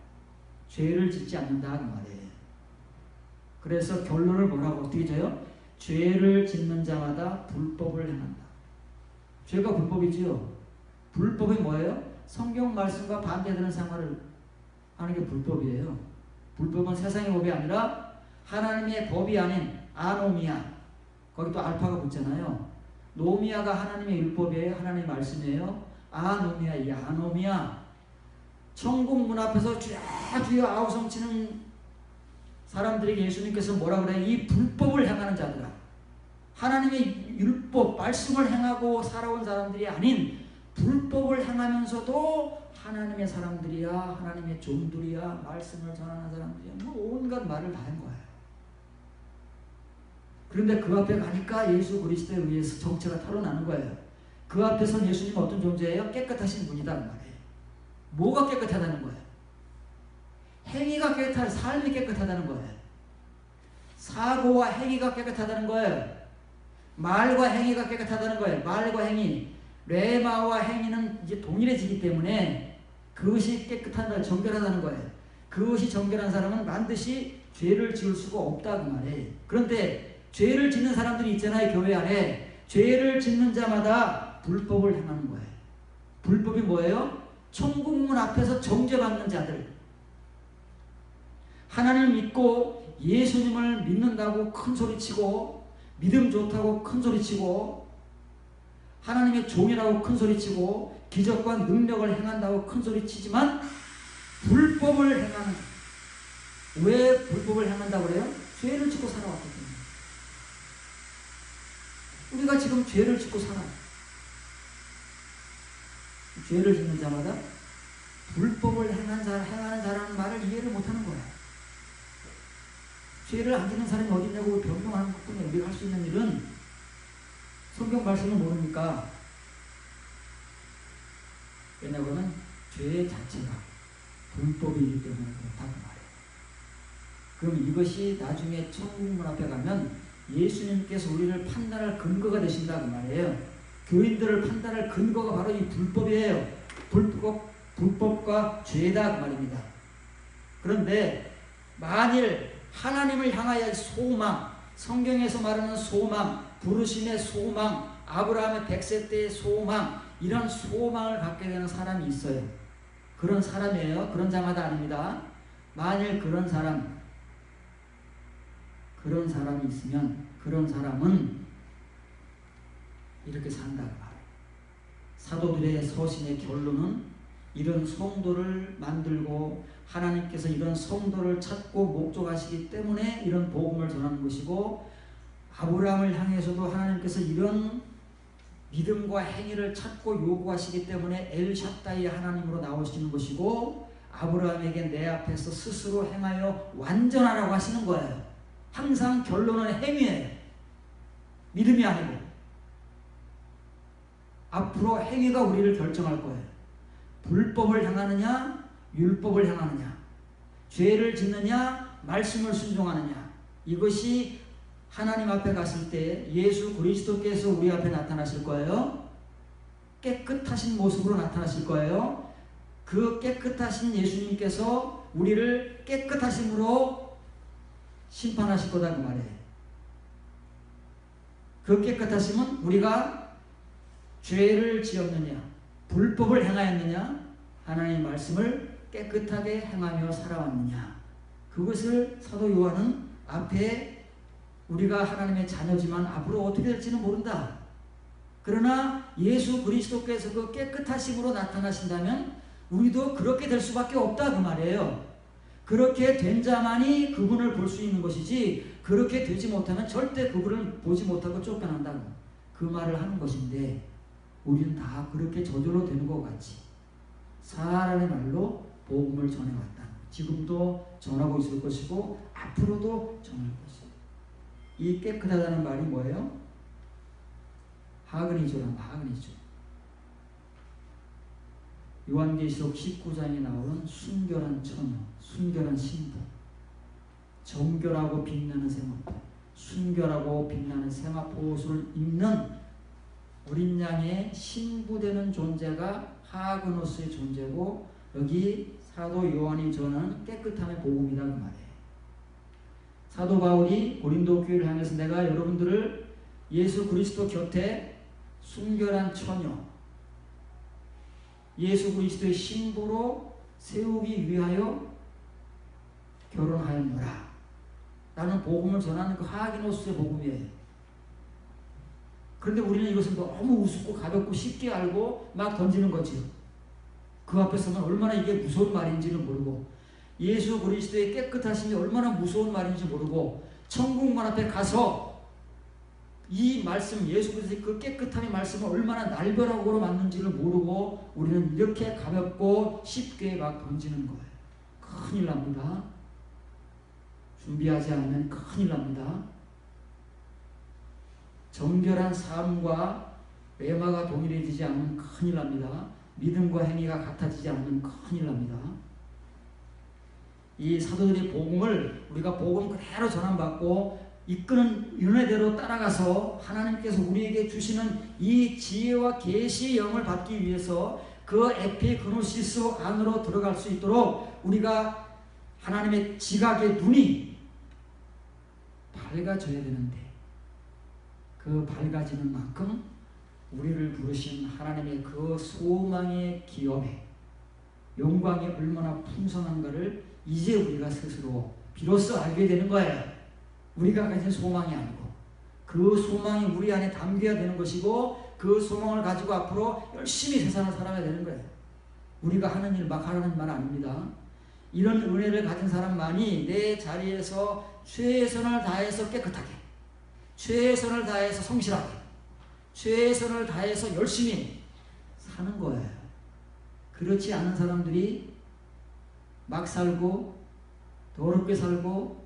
죄를 짓지 않는다고 말이에요. 그래서 결론을 뭐라고 어떻게 져요? 죄를 짓는 자마다 불법을 행한다. 죄가 불법이지요. 불법이 뭐예요? 성경 말씀과 반대되는 생활을 하는 게 불법이에요. 불법은 세상의 법이 아니라 하나님의 법이 아닌 아노미아. 거기 또 알파가 붙잖아요. 노미아가 하나님의 율법이에요. 하나님의 말씀이에요. 아노미아, 이 아노미아. 천국 문 앞에서 주여 아우성치는 사람들에게 예수님께서 뭐라 그래요? 이 불법을 행하는 자들아. 하나님의 율법, 말씀을 행하고 살아온 사람들이 아닌 불법을 행하면서도 하나님의 사람들이야, 하나님의 종들이야, 말씀을 전하는 사람들이야, 뭐 온갖 말을 다 한 거예요. 그런데 그 앞에 가니까 예수 그리스도에 의해서 정체가 타로나는 거예요. 그 앞에선 예수님은 어떤 존재예요? 깨끗하신 분이다 그 말이에요. 뭐가 깨끗하다는 거예요? 행위가 깨끗하다, 삶이 깨끗하다는 거예요. 사고와 행위가 깨끗하다는 거예요. 말과 행위가 깨끗하다는 거예요. 말과 행위. 레마와 행위는 이제 동일해지기 때문에 그것이 깨끗하다, 정결하다는 거예요. 그것이 정결한 사람은 반드시 죄를 지을 수가 없다고 말해요. 그런데 죄를 짓는 사람들이 있잖아요. 교회 안에. 죄를 짓는 자마다 불법을 행하는 거예요. 불법이 뭐예요? 천국문 앞에서 정죄받는 자들. 하나님을 믿고 예수님을 믿는다고 큰 소리치고 믿음 좋다고 큰 소리치고 하나님의 종이라고 큰 소리치고 기적과 능력을 행한다고 큰 소리치지만 불법을 행하는. 왜 불법을 행한다고 그래요? 죄를 짓고 살아왔기 때문에. 우리가 지금 죄를 짓고 살아요. 죄를 짓는 자마다 불법을 행하는 자라는 말을 이해를 못하는 거야. 죄를 안 짓는 사람이 어디 있냐고 변명하는 것뿐이야. 우리가 할 수 있는 일은 성경 말씀을 모르니까. 왜냐하면 죄 자체가 불법이기 때문에 그렇다고 말해요. 그럼 이것이 나중에 천국문 앞에 가면 예수님께서 우리를 판단할 근거가 되신다고 말이에요. 교인들을 판단할 근거가 바로 이 불법이에요. 불법과 죄다 그 말입니다. 그런데 만일 하나님을 향하여 소망, 성경에서 말하는 소망, 부르심의 소망, 아브라함의 100세 때의 소망, 이런 소망을 갖게 되는 사람이 있어요. 그런 사람이에요. 그런 자마다 아닙니다. 만일 그런 사람이 있으면 그런 사람은 이렇게 산다고 말해요. 사도들의 서신의 결론은 이런 성도를 만들고 하나님께서 이런 성도를 찾고 목적하시기 때문에 이런 복음을 전하는 것이고, 아브라함을 향해서도 하나님께서 이런 믿음과 행위를 찾고 요구하시기 때문에 엘샤다이 하나님으로 나오시는 것이고, 아브라함에게 내 앞에서 스스로 행하여 완전하라고 하시는 거예요. 항상 결론은 행위예요. 믿음이 아니고. 앞으로 행위가 우리를 결정할 거예요. 불법을 향하느냐, 율법을 향하느냐, 죄를 짓느냐, 말씀을 순종하느냐. 이것이 하나님 앞에 갔을 때 예수 그리스도께서 우리 앞에 나타나실 거예요. 깨끗하신 모습으로 나타나실 거예요. 그 깨끗하신 예수님께서 우리를 깨끗하심으로 심판하실 거다 그 말이에요. 그 깨끗하심은 우리가 죄를 지었느냐, 불법을 행하였느냐, 하나님의 말씀을 깨끗하게 행하며 살아왔느냐. 그것을 사도 요한은 앞에 우리가 하나님의 자녀지만 앞으로 어떻게 될지는 모른다. 그러나 예수 그리스도께서 그 깨끗하심으로 나타나신다면 우리도 그렇게 될 수밖에 없다 그 말이에요. 그렇게 된 자만이 그분을 볼 수 있는 것이지, 그렇게 되지 못하면 절대 그분을 보지 못하고 쫓겨난다고 그 말을 하는 것인데, 우리는 다 그렇게 저절로 되는 것 같이 사람의 말로 복음을 전해왔다. 지금도 전하고 있을 것이고 앞으로도 전할 것이고. 이 깨끗하다는 말이 뭐예요? 하그니조란 하그니조. 요한계시록 19장에 나오는 순결한 처녀, 순결한 신부, 정결하고 빛나는 세마포, 순결하고 빛나는 세마포 옷을 입는 어린 양의 신부되는 존재가 하그노스의 존재고, 여기 사도 요한이 전하는 깨끗함의 복음이다 그 말이에요. 사도 바울이 고린도 교회를 향해서 내가 여러분들을 예수 그리스도 곁에 순결한 처녀, 예수 그리스도의 신부로 세우기 위하여 결혼하였노라 라는 복음을 전하는 그 하기노스의 복음이에요. 그런데 우리는 이것을 너무 우습고 가볍고 쉽게 알고 막 던지는 거죠. 그 앞에서는 얼마나 이게 무서운 말인지를 모르고, 예수 그리스도의 깨끗하심이 얼마나 무서운 말인지 모르고, 천국문 앞에 가서 이 말씀, 예수 그리스도의 그 깨끗함의 말씀을 얼마나 날벼락으로 맞는지를 모르고 우리는 이렇게 가볍고 쉽게 막 던지는 거예요. 큰일 납니다. 준비하지 않으면 큰일 납니다. 정결한 삶과 외마가 동일해지지 않으면 큰일 납니다. 믿음과 행위가 같아지지 않으면 큰일 납니다. 이 사도들의 복음을 우리가 복음 그대로 전함받고 이끄는 은혜대로 따라가서 하나님께서 우리에게 주시는 이 지혜와 계시의 영을 받기 위해서 그 에피그노시스 안으로 들어갈 수 있도록 우리가 하나님의 지각의 눈이 밝아져야 되는데, 그 밝아지는 만큼 우리를 부르신 하나님의 그 소망의 기업에 영광이 얼마나 풍성한가를 이제 우리가 스스로 비로소 알게 되는 거예요. 우리가 가진 소망이 아니고 그 소망이 우리 안에 담겨야 되는 것이고, 그 소망을 가지고 앞으로 열심히 세상을 살아야 되는 거예요. 우리가 하는 일 막 하는 말 아닙니다. 이런 은혜를 가진 사람만이 내 자리에서 최선을 다해서 깨끗하게, 최선을 다해서 성실하게, 최선을 다해서 열심히 사는 거예요. 그렇지 않은 사람들이 막 살고 더럽게 살고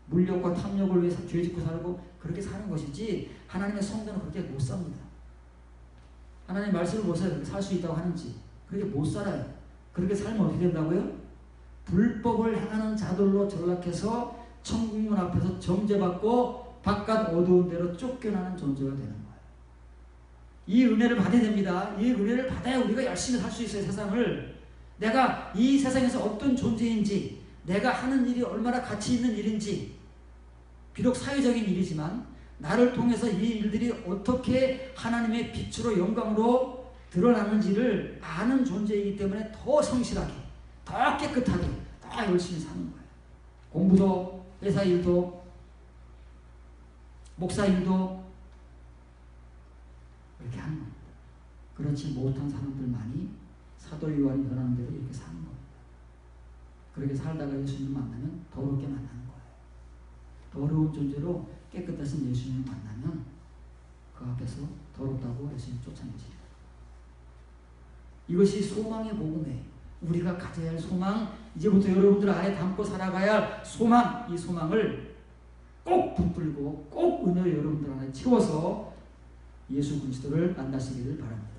물욕과 탐욕을 위해서 죄 짓고 살고 그렇게 사는 것이지 하나님의 성도는 그렇게 못 삽니다. 하나님 말씀을 보세요. 그렇게 살 수 있다고 하는지. 그렇게 못 살아요. 그렇게 살면 어떻게 된다고요? 불법을 행하는 자들로 전락해서 천국문 앞에서 정죄받고 바깥 어두운 데로 쫓겨나는 존재가 되는 거예요. 이 은혜를 받아야 됩니다. 이 은혜를 받아야 우리가 열심히 살 수 있어요. 세상을. 내가 이 세상에서 어떤 존재인지, 내가 하는 일이 얼마나 가치 있는 일인지, 비록 사회적인 일이지만 나를 통해서 이 일들이 어떻게 하나님의 빛으로 영광으로 드러나는지를 아는 존재이기 때문에 더 성실하게, 더 깨끗하게, 더 열심히 사는 거예요. 공부도, 회사 일도, 목사 일도 그렇게 하는 겁니다. 그렇지 못한 사람들만이 사도 요한이 전하는 대로 이렇게 사는 겁니다. 그렇게 살다가 예수님을 만나면 더럽게 만나는 거예요. 더러운 존재로 깨끗하신 예수님을 만나면 그 앞에서 더럽다고 예수님 쫓아내지. 이것이 소망의 복음이에요. 우리가 가져야 할 소망, 이제부터 여러분들 안에 담고 살아가야 할 소망, 이 소망을 꼭 붙들고 꼭 은혜로 여러분들 안에 채워서 예수 그리스도를 만나시기를 바랍니다.